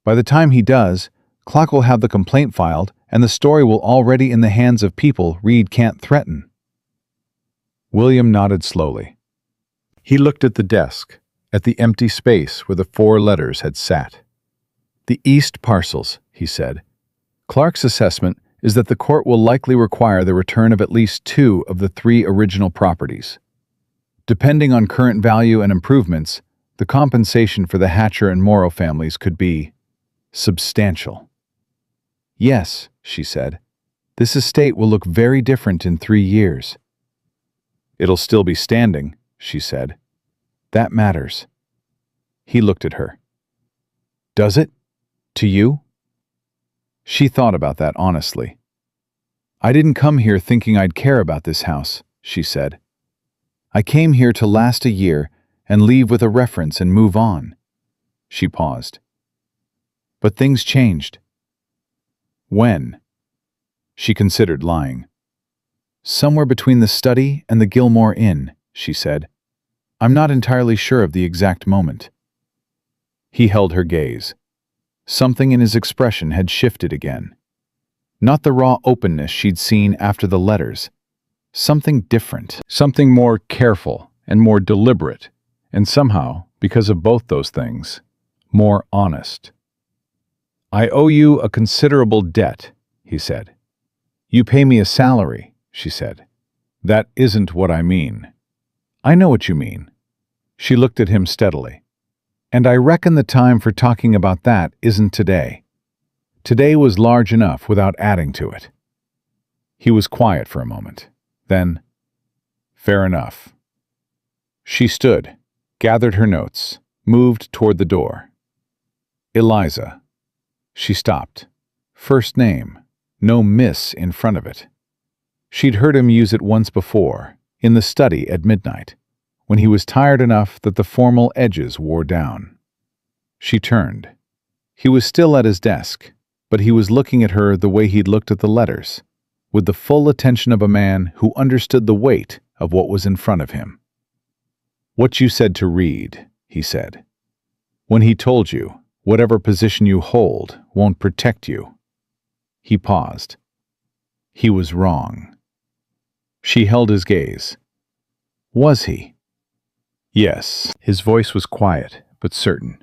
By the time he does, Clark will have the complaint filed, and the story will already in the hands of people Reed can't threaten." William nodded slowly. He looked at the desk, at the empty space where the 4 letters had sat. "The East parcels," he said. "Clark's assessment is that the court will likely require the return of at least 2 of the 3 original properties. Depending on current value and improvements, the compensation for the Hatcher and Morrow families could be substantial." "Yes," she said, "this estate will look very different in 3 years." "It'll still be standing," she said. "That matters." He looked at her. "Does it? To you?" She thought about that honestly. "I didn't come here thinking I'd care about this house," she said. "I came here to last a year and leave with a reference and move on." She paused. "But things changed." "When?" She considered lying. "Somewhere between the study and the Gilmore Inn," she said. "I'm not entirely sure of the exact moment." He held her gaze. Something in his expression had shifted again. Not the raw openness she'd seen after the letters. Something different. Something more careful and more deliberate, and somehow, because of both those things, more honest. "I owe you a considerable debt," he said. "You pay me a salary," she said. "That isn't what I mean." "I know what you mean." She looked at him steadily. "And I reckon the time for talking about that isn't today. Today was large enough without adding to it." He was quiet for a moment. Then, "Fair enough." She stood, gathered her notes, moved toward the door. "Eliza." She stopped. First name, no miss in front of it. She'd heard him use it once before, in the study at midnight, when he was tired enough that the formal edges wore down. She turned. He was still at his desk, but he was looking at her the way he'd looked at the letters, with the full attention of a man who understood the weight of what was in front of him. "What you said to Reed," he said. "When he told you, whatever position you hold won't protect you." He paused. He was wrong. She held his gaze. Was he? Yes. His voice was quiet, but certain.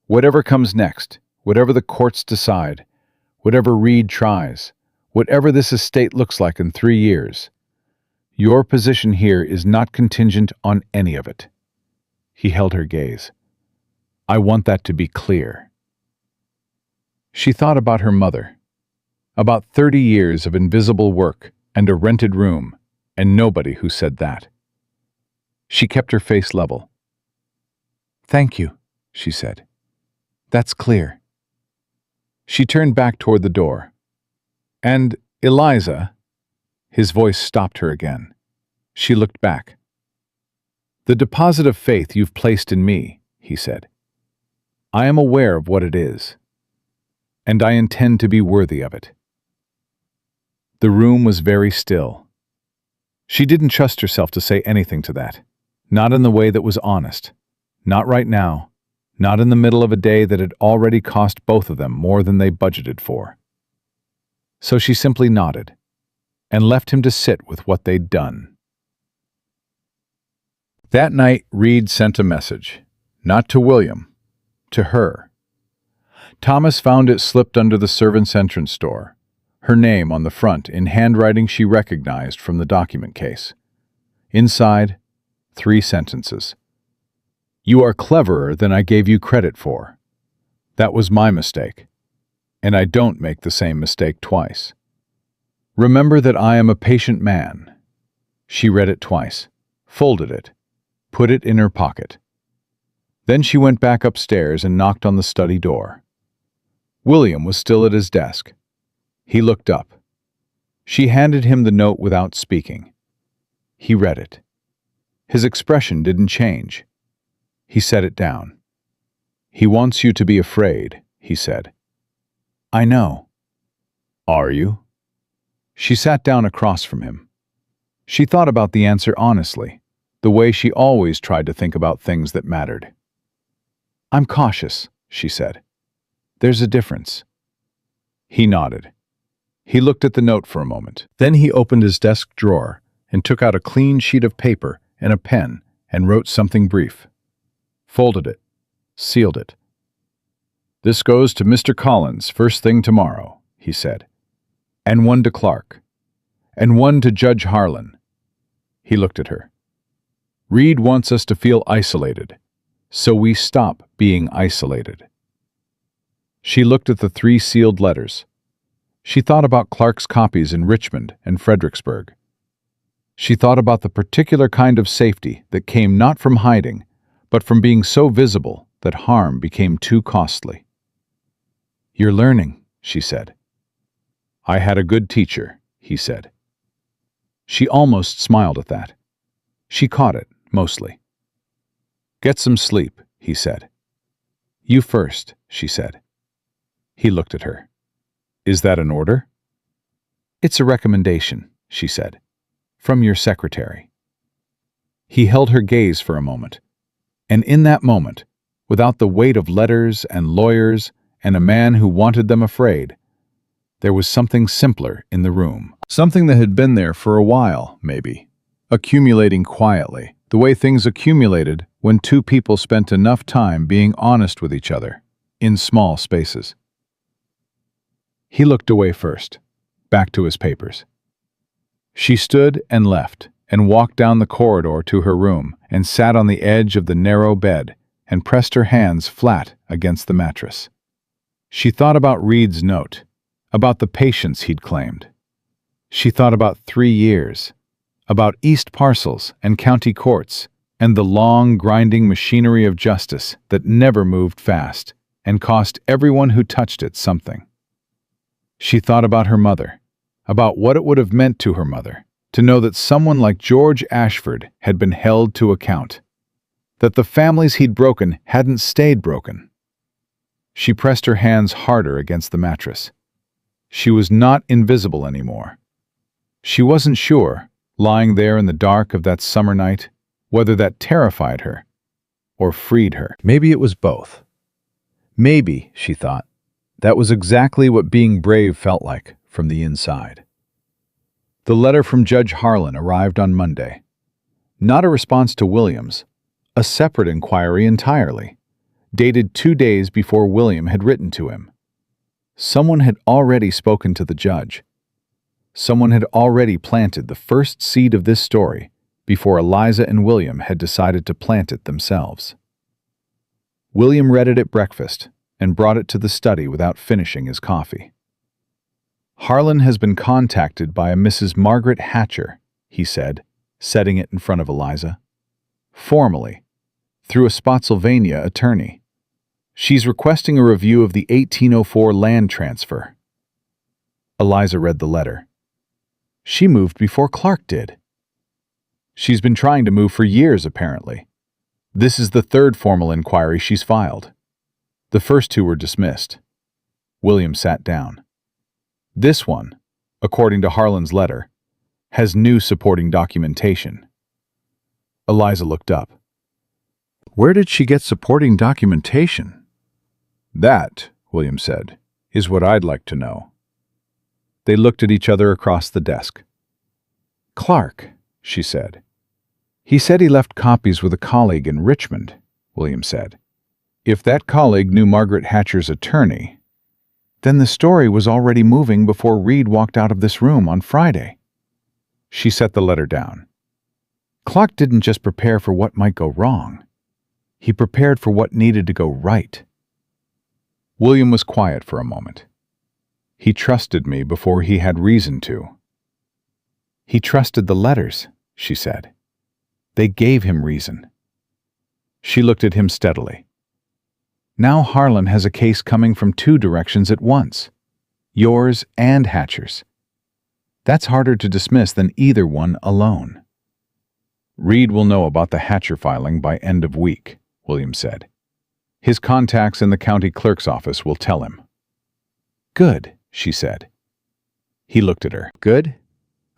"Whatever comes next, whatever the courts decide, whatever Reed tries, whatever this estate looks like in 3 years, your position here is not contingent on any of it." He held her gaze. "I want that to be clear." She thought about her mother, about 30 years of invisible work and a rented room, and nobody who said that. She kept her face level. "Thank you," she said. "That's clear." She turned back toward the door. "And, Eliza," his voice stopped her again. She looked back. "The deposit of faith you've placed in me," he said. "I am aware of what it is, and I intend to be worthy of it." The room was very still. She didn't trust herself to say anything to that, not in the way that was honest, not right now, not in the middle of a day that had already cost both of them more than they budgeted for. So she simply nodded and left him to sit with what they'd done. That night, Reed sent a message, not to William, to her. Thomas found it slipped under the servants' entrance door, her name on the front in handwriting she recognized from the document case. Inside, 3 sentences. "You are cleverer than I gave you credit for. That was my mistake, and I don't make the same mistake twice. Remember that I am a patient man." She read it twice, folded it, put it in her pocket. Then she went back upstairs and knocked on the study door. William was still at his desk. He looked up. She handed him the note without speaking. He read it. His expression didn't change. He set it down. "He wants you to be afraid," he said. "I know." "Are you?" She sat down across from him. She thought about the answer honestly, the way she always tried to think about things that mattered. "I'm cautious," she said. "There's a difference." He nodded. He looked at the note for a moment. Then he opened his desk drawer and took out a clean sheet of paper and a pen and wrote something brief. Folded it, sealed it. "This goes to Mr. Collins first thing tomorrow," he said. "And one to Clark. And one to Judge Harlan." He looked at her. "Reed wants us to feel isolated, so we stop being isolated." She looked at the 3 sealed letters. She thought about Clark's copies in Richmond and Fredericksburg. She thought about the particular kind of safety that came not from hiding, but from being so visible that harm became too costly. "You're learning," she said. "I had a good teacher," he said. She almost smiled at that. She caught it, mostly. "Get some sleep," he said. "You first," she said. He looked at her. "Is that an order?" "It's a recommendation," she said. "From your secretary." He held her gaze for a moment. And in that moment, without the weight of letters and lawyers and a man who wanted them afraid, there was something simpler in the room. Something that had been there for a while, maybe, accumulating quietly, the way things accumulated when 2 people spent enough time being honest with each other, in small spaces. He looked away first, back to his papers. She stood and left, and walked down the corridor to her room, and sat on the edge of the narrow bed, and pressed her hands flat against the mattress. She thought about Reed's note, about the patience he'd claimed. She thought about 3 years, about East parcels and county courts, and the long, grinding machinery of justice that never moved fast and cost everyone who touched it something. She thought about her mother, about what it would have meant to her mother to know that someone like George Ashford had been held to account, that the families he'd broken hadn't stayed broken. She pressed her hands harder against the mattress. She was not invisible anymore. She wasn't sure, lying there in the dark of that summer night, whether that terrified her or freed her. Maybe it was both. Maybe, she thought, that was exactly what being brave felt like from the inside. The letter from Judge Harlan arrived on Monday. Not a response to William's, a separate inquiry entirely, dated 2 days before William had written to him. Someone had already spoken to the judge. Someone had already planted the first seed of this story before Eliza and William had decided to plant it themselves. William read it at breakfast and brought it to the study without finishing his coffee. "Harlan has been contacted by a Mrs. Margaret Hatcher," he said, setting it in front of Eliza. "Formally, through a Spotsylvania attorney. She's requesting a review of the 1804 land transfer." Eliza read the letter. She moved before Clark did. She's been trying to move for years, apparently. This is the third formal inquiry she's filed. The first two were dismissed. William sat down. This one, according to Harlan's letter, has new supporting documentation. Eliza looked up. Where did she get supporting documentation? That, William said, is what I'd like to know. They looked at each other across the desk. Clark, she said. He said he left copies with a colleague in Richmond, William said. If that colleague knew Margaret Hatcher's attorney, then the story was already moving before Reed walked out of this room on Friday. She set the letter down. Clark didn't just prepare for what might go wrong. He prepared for what needed to go right. William was quiet for a moment. He trusted me before he had reason to. He trusted the letters, she said. They gave him reason. She looked at him steadily. Now Harlan has a case coming from two directions at once, yours and Hatcher's. That's harder to dismiss than either one alone. Reed will know about the Hatcher filing by end of week, William said. His contacts in the county clerk's office will tell him. Good, she said. He looked at her. Good?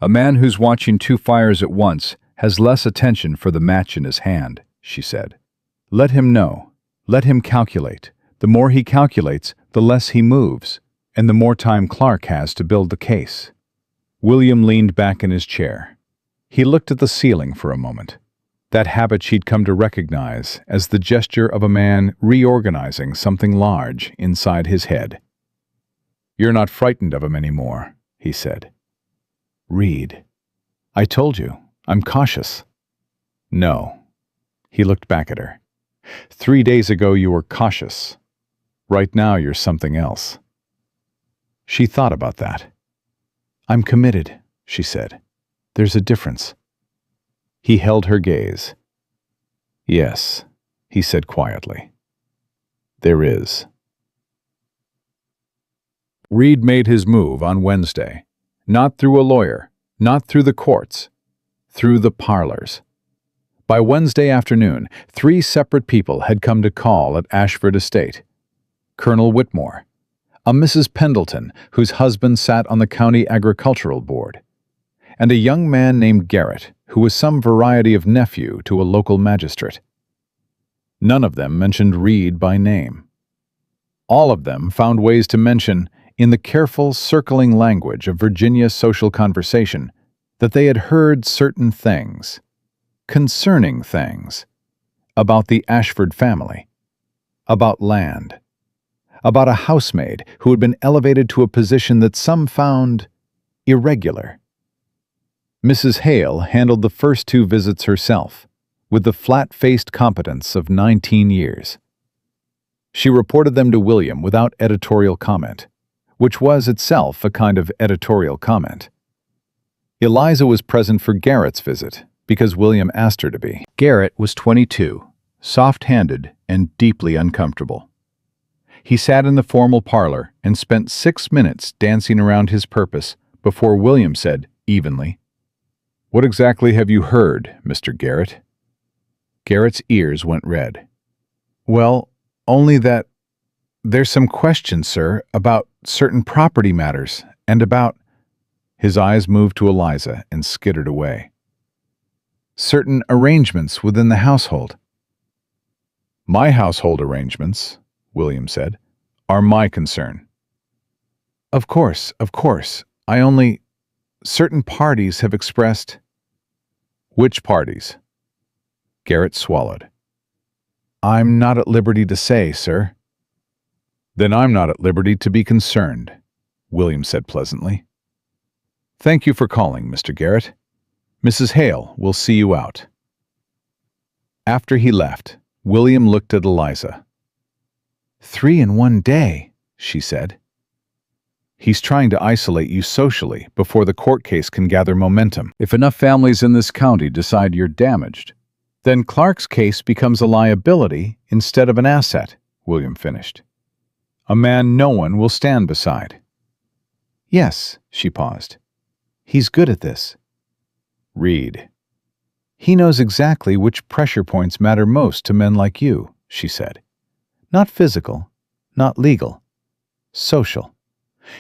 A man who's watching two fires at once has less attention for the match in his hand, she said. Let him know. Let him calculate. The more he calculates, the less he moves, and the more time Clark has to build the case. William leaned back in his chair. He looked at the ceiling for a moment. That habit she'd come to recognize as the gesture of a man reorganizing something large inside his head. You're not frightened of him anymore, he said. Reed. I told you, I'm cautious. No. He looked back at her. 3 days ago you were cautious. Right now you're something else. She thought about that. I'm committed, she said. There's a difference. He held her gaze. Yes, he said quietly. There is. Reed made his move on Wednesday. Not through a lawyer, not through the courts, through the parlors. By Wednesday afternoon, 3 separate people had come to call at Ashford Estate. Colonel Whitmore, a Mrs. Pendleton whose husband sat on the county agricultural board, and a young man named Garrett who was some variety of nephew to a local magistrate. None of them mentioned Reed by name. All of them found ways to mention, in the careful, circling language of Virginia social conversation, that they had heard certain things, concerning things, about the Ashford family, about land, about a housemaid who had been elevated to a position that some found irregular. Mrs. Hale handled the first 2 visits herself, with the flat-faced competence of 19 years. She reported them to William without editorial comment, which was itself a kind of editorial comment. Eliza was present for Garrett's visit because William asked her to be. Garrett was 22, soft-handed and deeply uncomfortable. He sat in the formal parlor and spent 6 minutes dancing around his purpose before William said, evenly, "What exactly have you heard, Mr. Garrett?" Garrett's ears went red. "Well, only that there's some questions, sir, about certain property matters, and about—" His eyes moved to Eliza and skittered away. "Certain arrangements within the household." "My household arrangements," William said, "are my concern." Of course. I only— Certain parties have expressed—" "Which parties?" Garrett swallowed. "I'm not at liberty to say, sir." "Then I'm not at liberty to be concerned," William said pleasantly. "Thank you for calling, Mr. Garrett. Mrs. Hale will see you out." After he left, William looked at Eliza. 3 in 1 day, she said. He's trying to isolate you socially before the court case can gather momentum. If enough families in this county decide you're damaged, then Clark's case becomes a liability instead of an asset, William finished. A man no one will stand beside. Yes, she paused. He's good at this. Reed. He knows exactly which pressure points matter most to men like you, she said. Not physical, not legal, social.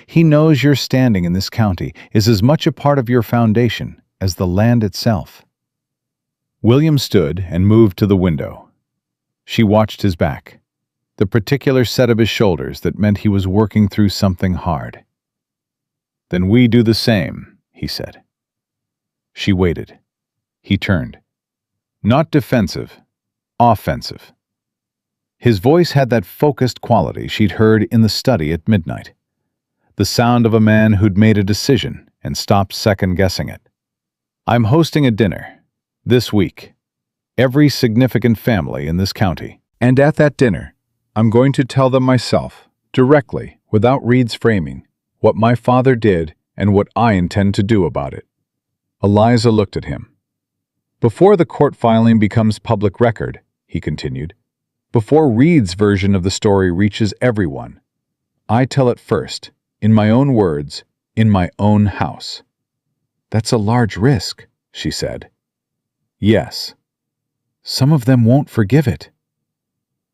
He knows your standing in this county is as much a part of your foundation as the land itself. William stood and moved to the window. She watched his back, the particular set of his shoulders that meant he was working through something hard. "Then we do the same," he said. She waited. He turned. Not defensive, offensive. His voice had that focused quality she'd heard in the study at midnight. The sound of a man who'd made a decision and stopped second-guessing it. "I'm hosting a dinner, this week. Every significant family in this county. And at that dinner, I'm going to tell them myself, directly, without Reed's framing, what my father did and what I intend to do about it." Eliza looked at him. "Before the court filing becomes public record," he continued, "before Reed's version of the story reaches everyone, I tell it first, in my own words, in my own house." "That's a large risk," she said. "Yes. Some of them won't forgive it."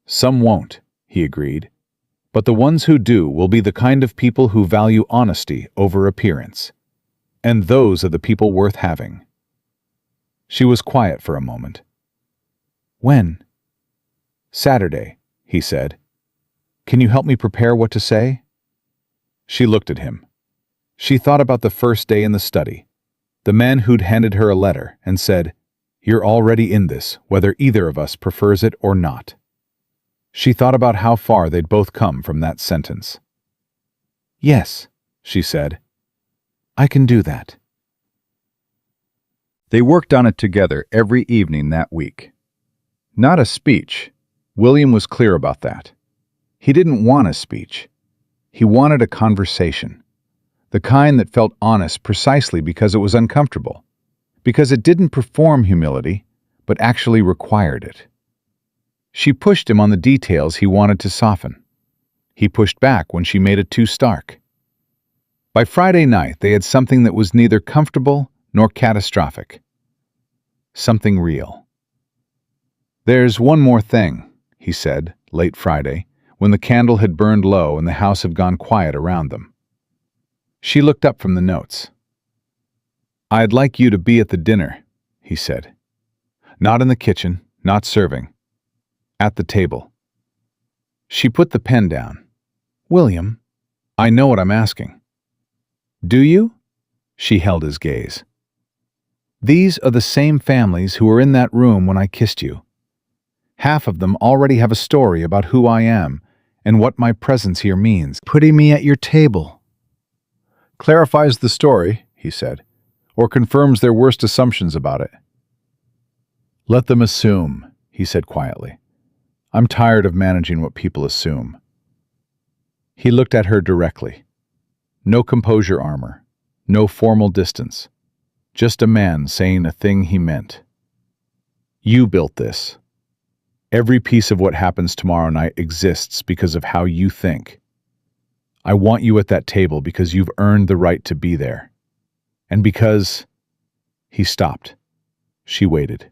"Some won't," he agreed. "But the ones who do will be the kind of people who value honesty over appearance. And those are the people worth having." She was quiet for a moment. "When?" "Saturday," he said. "Can you help me prepare what to say?" She looked at him. She thought about the first day in the study, the man who'd handed her a letter and said, "You're already in this, whether either of us prefers it or not." She thought about how far they'd both come from that sentence. "Yes," she said. "I can do that." They worked on it together every evening that week. Not a speech. William was clear about that. He didn't want a speech. He wanted a conversation. The kind that felt honest precisely because it was uncomfortable. Because it didn't perform humility, but actually required it. She pushed him on the details he wanted to soften. He pushed back when she made it too stark. By Friday night, they had something that was neither comfortable nor catastrophic. Something real. "There's one more thing," he said, late Friday, when the candle had burned low and the house had gone quiet around them. She looked up from the notes. "I'd like you to be at the dinner," he said. "Not in the kitchen, not serving. At the table." She put the pen down. "William, I know what I'm asking." "Do you?" She held his gaze. "These are the same families who were in that room when I kissed you. Half of them already have a story about who I am and what my presence here means. Putting me at your table clarifies the story," he said, "or confirms their worst assumptions about it." "Let them assume," he said quietly. "I'm tired of managing what people assume." He looked at her directly. No composure armor, no formal distance. Just a man saying a thing he meant. "You built this. Every piece of what happens tomorrow night exists because of how you think. I want you at that table because you've earned the right to be there. And because..." He stopped. She waited.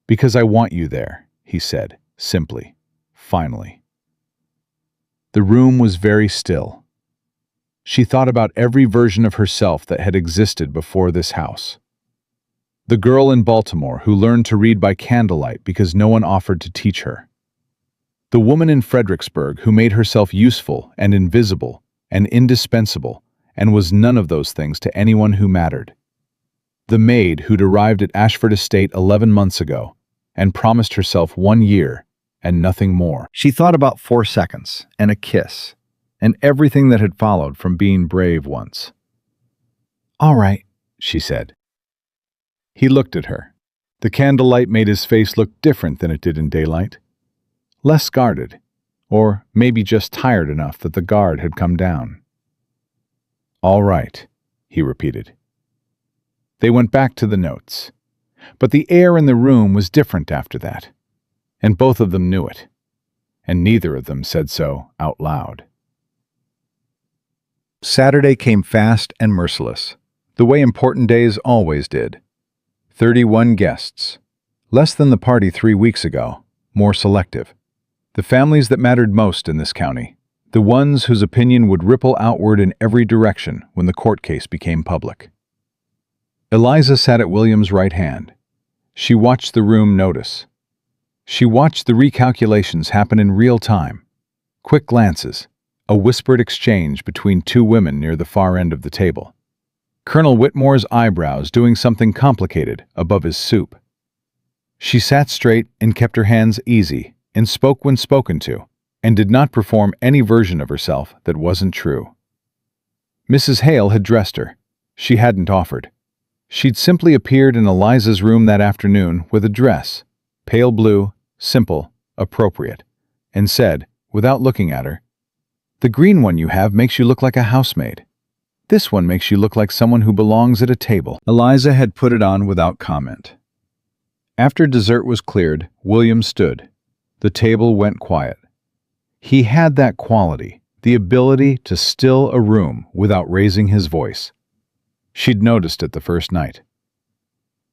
"Because I want you there," he said, simply, finally. The room was very still. She thought about every version of herself that had existed before this house. The girl in Baltimore who learned to read by candlelight because no one offered to teach her. The woman in Fredericksburg who made herself useful and invisible and indispensable and was none of those things to anyone who mattered. The maid who'd arrived at Ashford Estate 11 months ago and promised herself 1 year and nothing more. She thought about 4 seconds and a kiss and everything that had followed from being brave once. "All right," she said. He looked at her. The candlelight made his face look different than it did in daylight. Less guarded, or maybe just tired enough that the guard had come down. "All right," he repeated. They went back to the notes. But the air in the room was different after that, and both of them knew it, and neither of them said so out loud. Saturday came fast and merciless, the way important days always did. 31 guests. Less than the party 3 weeks ago, more selective. The families that mattered most in this county. The ones whose opinion would ripple outward in every direction when the court case became public. Eliza sat at William's right hand. She watched the room notice. She watched the recalculations happen in real time. Quick glances, a whispered exchange between two women near the far end of the table. Colonel Whitmore's eyebrows doing something complicated above his soup. She sat straight and kept her hands easy and spoke when spoken to, and did not perform any version of herself that wasn't true. Mrs. Hale had dressed her. She hadn't offered. She'd simply appeared in Eliza's room that afternoon with a dress, pale blue, simple, appropriate, and said, without looking at her, "The green one you have makes you look like a housemaid. This one makes you look like someone who belongs at a table." Eliza had put it on without comment. After dessert was cleared, William stood. The table went quiet. He had that quality, the ability to still a room without raising his voice. She'd noticed it the first night.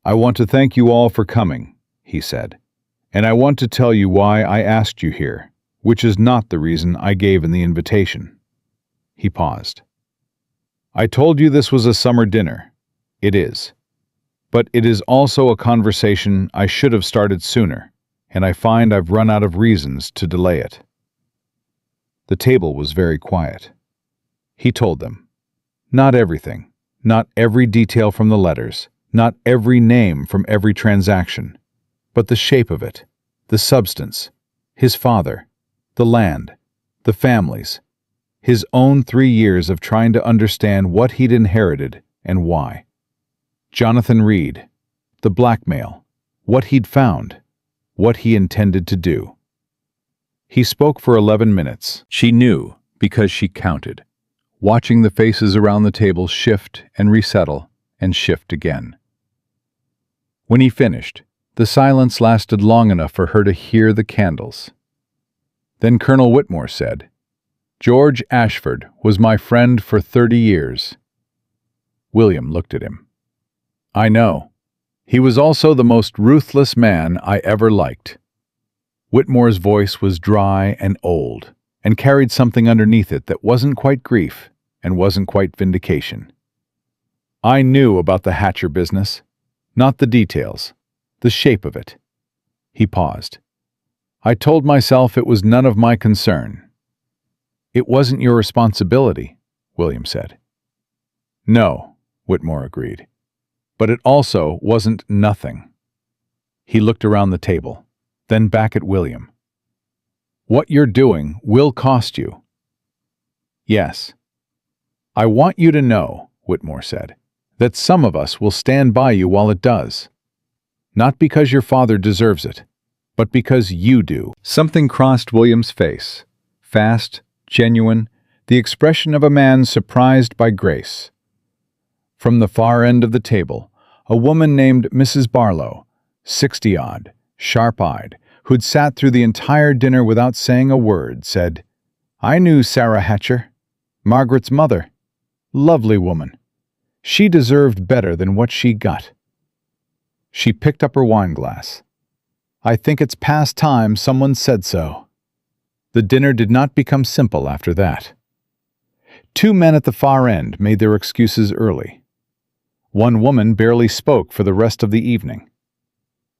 "I want to thank you all for coming," he said, "and I want to tell you why I asked you here, which is not the reason I gave in the invitation." He paused. "I told you this was a summer dinner. It is. But it is also a conversation I should have started sooner, and I find I've run out of reasons to delay it." The table was very quiet. He told them. Not everything. Not every detail from the letters, not every name from every transaction, but the shape of it, the substance, his father, the land, the families, his own 3 years of trying to understand what he'd inherited and why. Jonathan Reed, the blackmail, what he'd found, what he intended to do. He spoke for 11 minutes. She knew because she counted, watching the faces around the table shift and resettle and shift again. When he finished, the silence lasted long enough for her to hear the candles. Then Colonel Whitmore said, "George Ashford was my friend for 30 years. William looked at him. "I know. He was also the most ruthless man I ever liked." Whitmore's voice was dry and old, and carried something underneath it that wasn't quite grief and wasn't quite vindication. "I knew about the Hatcher business, not the details, the shape of it." He paused. "I told myself it was none of my concern." "It wasn't your responsibility," William said. "No," Whitmore agreed. "But it also wasn't nothing." He looked around the table, then back at William. "What you're doing will cost you." "Yes. I want you to know," Whitmore said, "that some of us will stand by you while it does. Not because your father deserves it, but because you do." Something crossed William's face. Fast, genuine, the expression of a man surprised by grace. From the far end of the table, a woman named Mrs. Barlow, 60-odd, sharp-eyed, who'd sat through the entire dinner without saying a word, said, "I knew Sarah Hatcher, Margaret's mother. Lovely woman. She deserved better than what she got." She picked up her wine glass. "I think it's past time someone said so." The dinner did not become simple after that. 2 men at the far end made their excuses early. One woman barely spoke for the rest of the evening.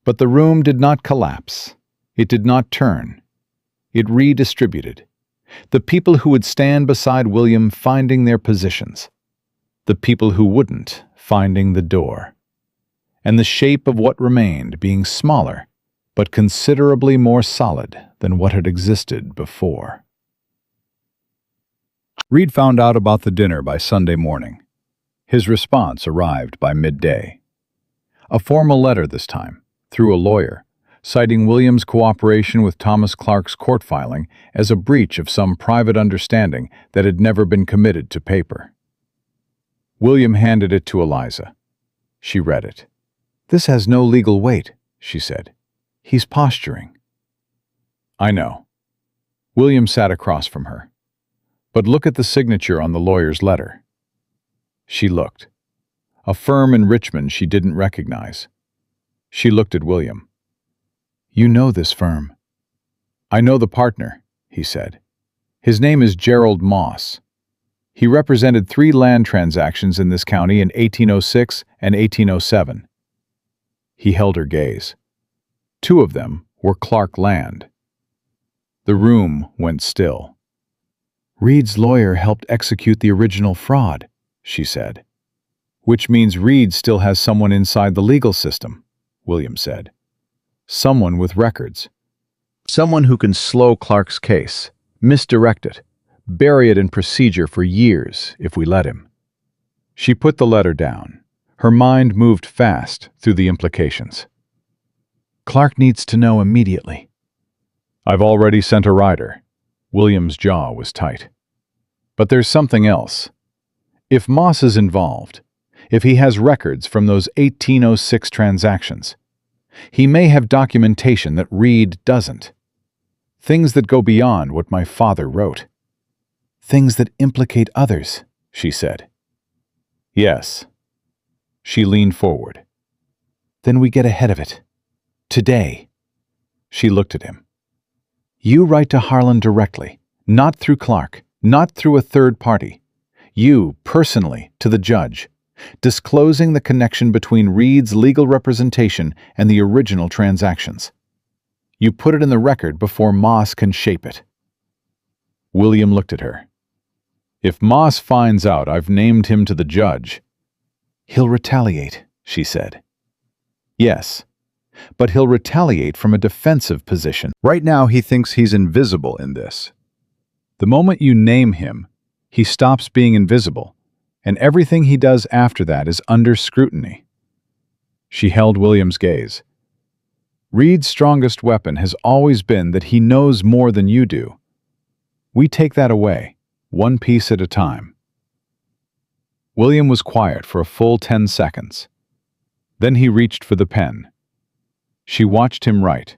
But the room did not collapse. It did not turn. It redistributed. The people who would stand beside William finding their positions. The people who wouldn't finding the door. And the shape of what remained being smaller, but considerably more solid than what had existed before. Reed found out about the dinner by Sunday morning. His response arrived by midday. A formal letter this time, through a lawyer, citing William's cooperation with Thomas Clark's court filing as a breach of some private understanding that had never been committed to paper. William handed it to Eliza. She read it. "This has no legal weight," she said. "He's posturing." "I know." William sat across from her. "But look at the signature on the lawyer's letter." She looked. A firm in Richmond she didn't recognize. She looked at William. "You know this firm." "I know the partner," he said. "His name is Gerald Moss. He represented 3 land transactions in this county in 1806 and 1807. He held her gaze. 2 of them were Clark land. The room went still. "Reed's lawyer helped execute the original fraud," she said. "Which means Reed still has someone inside the legal system," William said. "Someone with records. Someone who can slow Clark's case, misdirect it, bury it in procedure for years if we let him." She put the letter down. Her mind moved fast through the implications. "Clark needs to know immediately." "I've already sent a rider." William's jaw was tight. "But there's something else. If Moss is involved, if he has records from those 1806 transactions, he may have documentation that Reed doesn't. Things that go beyond what my father wrote." "Things that implicate others," she said. "Yes." She leaned forward. "Then we get ahead of it. Today." She looked at him. "You write to Harlan directly, not through Clark, not through a third party. You, personally, to the judge, disclosing the connection between Reed's legal representation and the original transactions. You put it in the record before Moss can shape it." William looked at her. "If Moss finds out I've named him to the judge—" "He'll retaliate," she said. "Yes, but he'll retaliate from a defensive position. Right now he thinks he's invisible in this. The moment you name him, he stops being invisible, and everything he does after that is under scrutiny." She held William's gaze. "Reed's strongest weapon has always been that he knows more than you do. We take that away, one piece at a time." William was quiet for a full 10 seconds. Then he reached for the pen. She watched him write.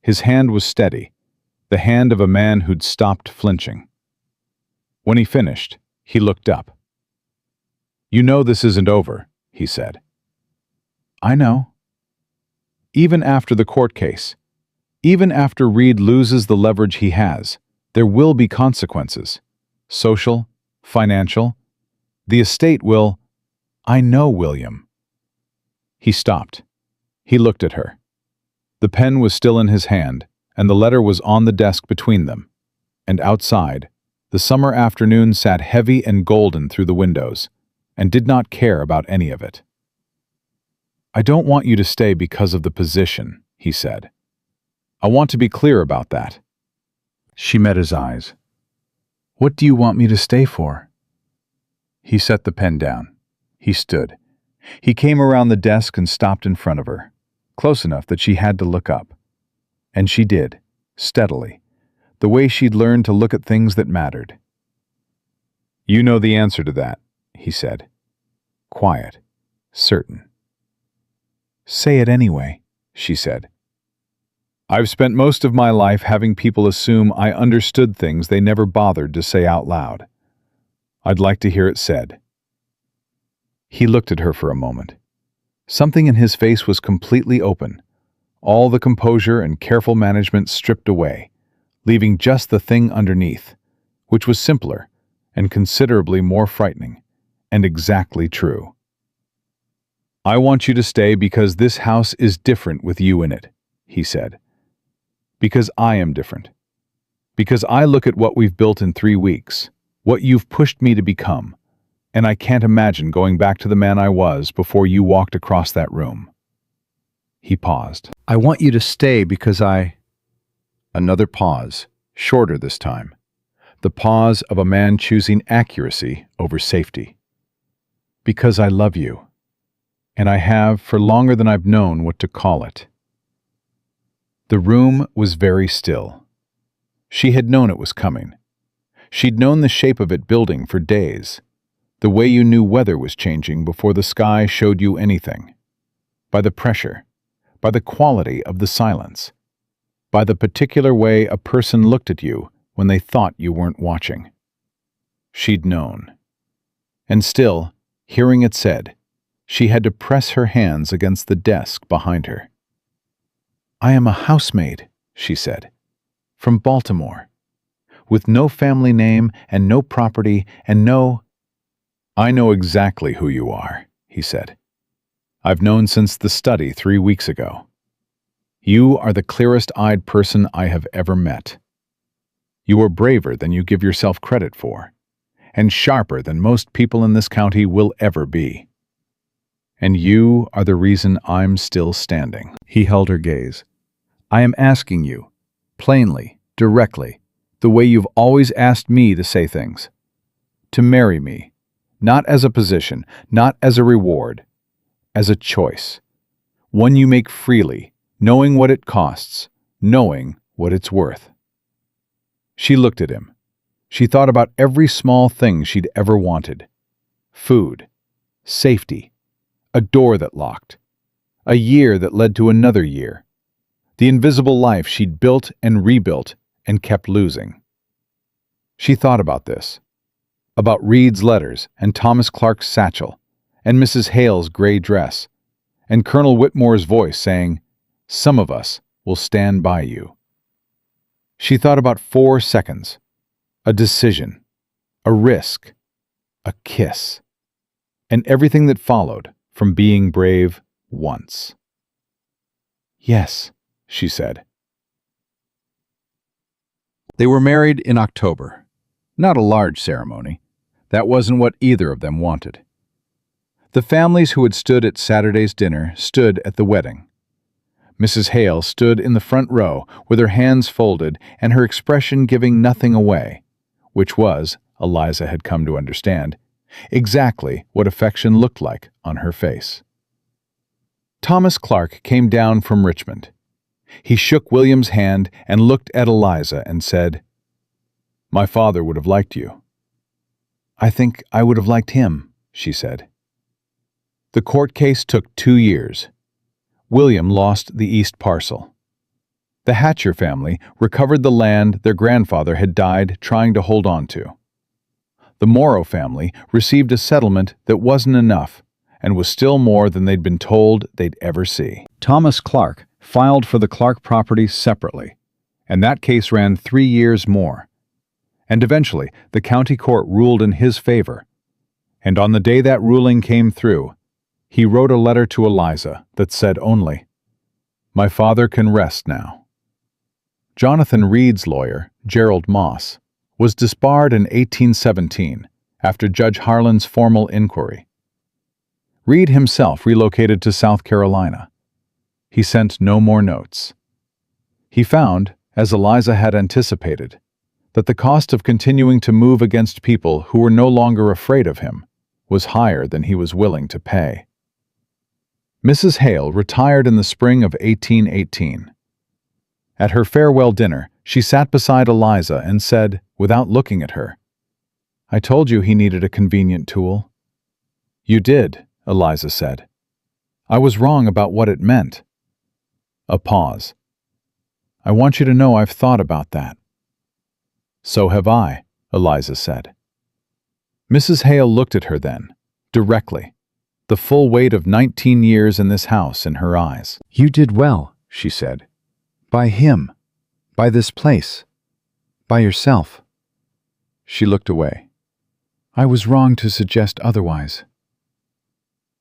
His hand was steady, the hand of a man who'd stopped flinching. When he finished, he looked up. "You know this isn't over," he said. "I know." "Even after the court case, even after Reed loses the leverage he has, there will be consequences. Social, financial. The estate will—" "I know, William." He stopped. He looked at her. The pen was still in his hand, and the letter was on the desk between them. And outside, the summer afternoon sat heavy and golden through the windows, and did not care about any of it. "I don't want you to stay because of the position," he said. "I want to be clear about that." She met his eyes. "What do you want me to stay for?" He set the pen down. He stood. He came around the desk and stopped in front of her, close enough that she had to look up. And she did, steadily, the way she'd learned to look at things that mattered. "You know the answer to that," he said. Quiet, certain. "Say it anyway," she said. "I've spent most of my life having people assume I understood things they never bothered to say out loud. I'd like to hear it said." He looked at her for a moment. Something in his face was completely open, all the composure and careful management stripped away, leaving just the thing underneath, which was simpler and considerably more frightening, and exactly true. "I want you to stay because this house is different with you in it," he said. "Because I am different. Because I look at what we've built in 3 weeks, what you've pushed me to become, and I can't imagine going back to the man I was before you walked across that room." He paused. "I want you to stay because I—" Another pause, shorter this time. The pause of a man choosing accuracy over safety. "Because I love you. And I have for longer than I've known what to call it." The room was very still. She had known it was coming. She'd known the shape of it building for days, the way you knew weather was changing before the sky showed you anything. By the pressure, by the quality of the silence, by the particular way a person looked at you when they thought you weren't watching. She'd known. And still, hearing it said, She had to press her hands against the desk behind her. "I am a housemaid," she said, "from Baltimore, with no family name and no property and no—" "I know exactly who you are," he said. "I've known since the study 3 weeks ago. You are the clearest-eyed person I have ever met. You are braver than you give yourself credit for, and sharper than most people in this county will ever be. And you are the reason I'm still standing." He held her gaze. "I am asking you, plainly, directly, the way you've always asked me to say things. To marry me, not as a position, not as a reward, as a choice. One you make freely, knowing what it costs, knowing what it's worth." She looked at him. She thought about every small thing she'd ever wanted. Food, safety, a door that locked, a year that led to another year, the invisible life she'd built and rebuilt and kept losing. She thought about this, about Reed's letters and Thomas Clark's satchel and Mrs. Hale's gray dress and Colonel Whitmore's voice saying, "Some of us will stand by you." She thought about 4 seconds, a decision, a risk, a kiss, and everything that followed from being brave once. "Yes," she said. They were married in October. Not a large ceremony. That wasn't what either of them wanted. The families who had stood at Saturday's dinner stood at the wedding. Mrs. Hale stood in the front row with her hands folded and her expression giving nothing away, which was, Eliza had come to understand, exactly what affection looked like on her face. Thomas Clark came down from Richmond. He shook William's hand and looked at Eliza and said, "My father would have liked you." "I think I would have liked him," she said. The court case took 2 years. William lost the East Parcel. The Hatcher family recovered the land their grandfather had died trying to hold on to. The Morrow family received a settlement that wasn't enough and was still more than they'd been told they'd ever see. Thomas Clark filed for the Clark property separately, and that case ran 3 years more. And eventually, the county court ruled in his favor. And on the day that ruling came through, he wrote a letter to Eliza that said only, "My father can rest now." Jonathan Reed's lawyer, Gerald Moss, was disbarred in 1817 after Judge Harlan's formal inquiry. Reed himself relocated to South Carolina. He sent no more notes. He found, as Eliza had anticipated, that the cost of continuing to move against people who were no longer afraid of him was higher than he was willing to pay. Mrs. Hale retired in the spring of 1818. At her farewell dinner, she sat beside Eliza and said, without looking at her, "I told you he needed a convenient tool." "You did," Eliza said. "I was wrong about what it meant." A pause. "I want you to know I've thought about that." "So have I," Eliza said. Mrs. Hale looked at her then, directly, the full weight of 19 years in this house in her eyes. "You did well," she said. "By him, by this place, by yourself." She looked away. "I was wrong to suggest otherwise."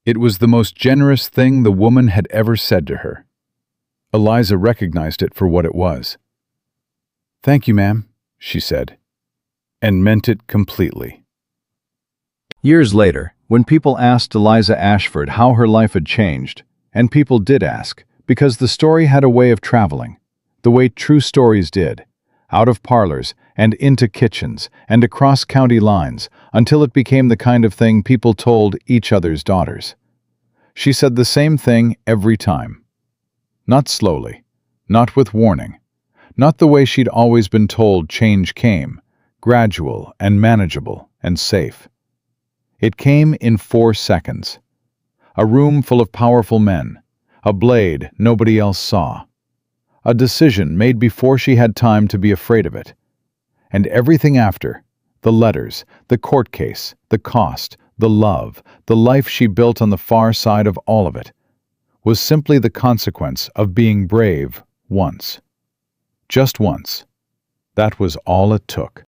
It was the most generous thing the woman had ever said to her. Eliza recognized it for what it was. "Thank you, ma'am," she said, and meant it completely. Years later, when people asked Eliza Ashford how her life had changed, and people did ask, because the story had a way of traveling, the way true stories did, out of parlors and into kitchens and across county lines until it became the kind of thing people told each other's daughters. She said the same thing every time. Not slowly, not with warning, not the way she'd always been told change came, gradual and manageable and safe. It came in 4 seconds. A room full of powerful men, a blade nobody else saw, a decision made before she had time to be afraid of it, and everything after, the letters, the court case, the cost, the love, the life she built on the far side of all of it, was simply the consequence of being brave once. Just once. That was all it took.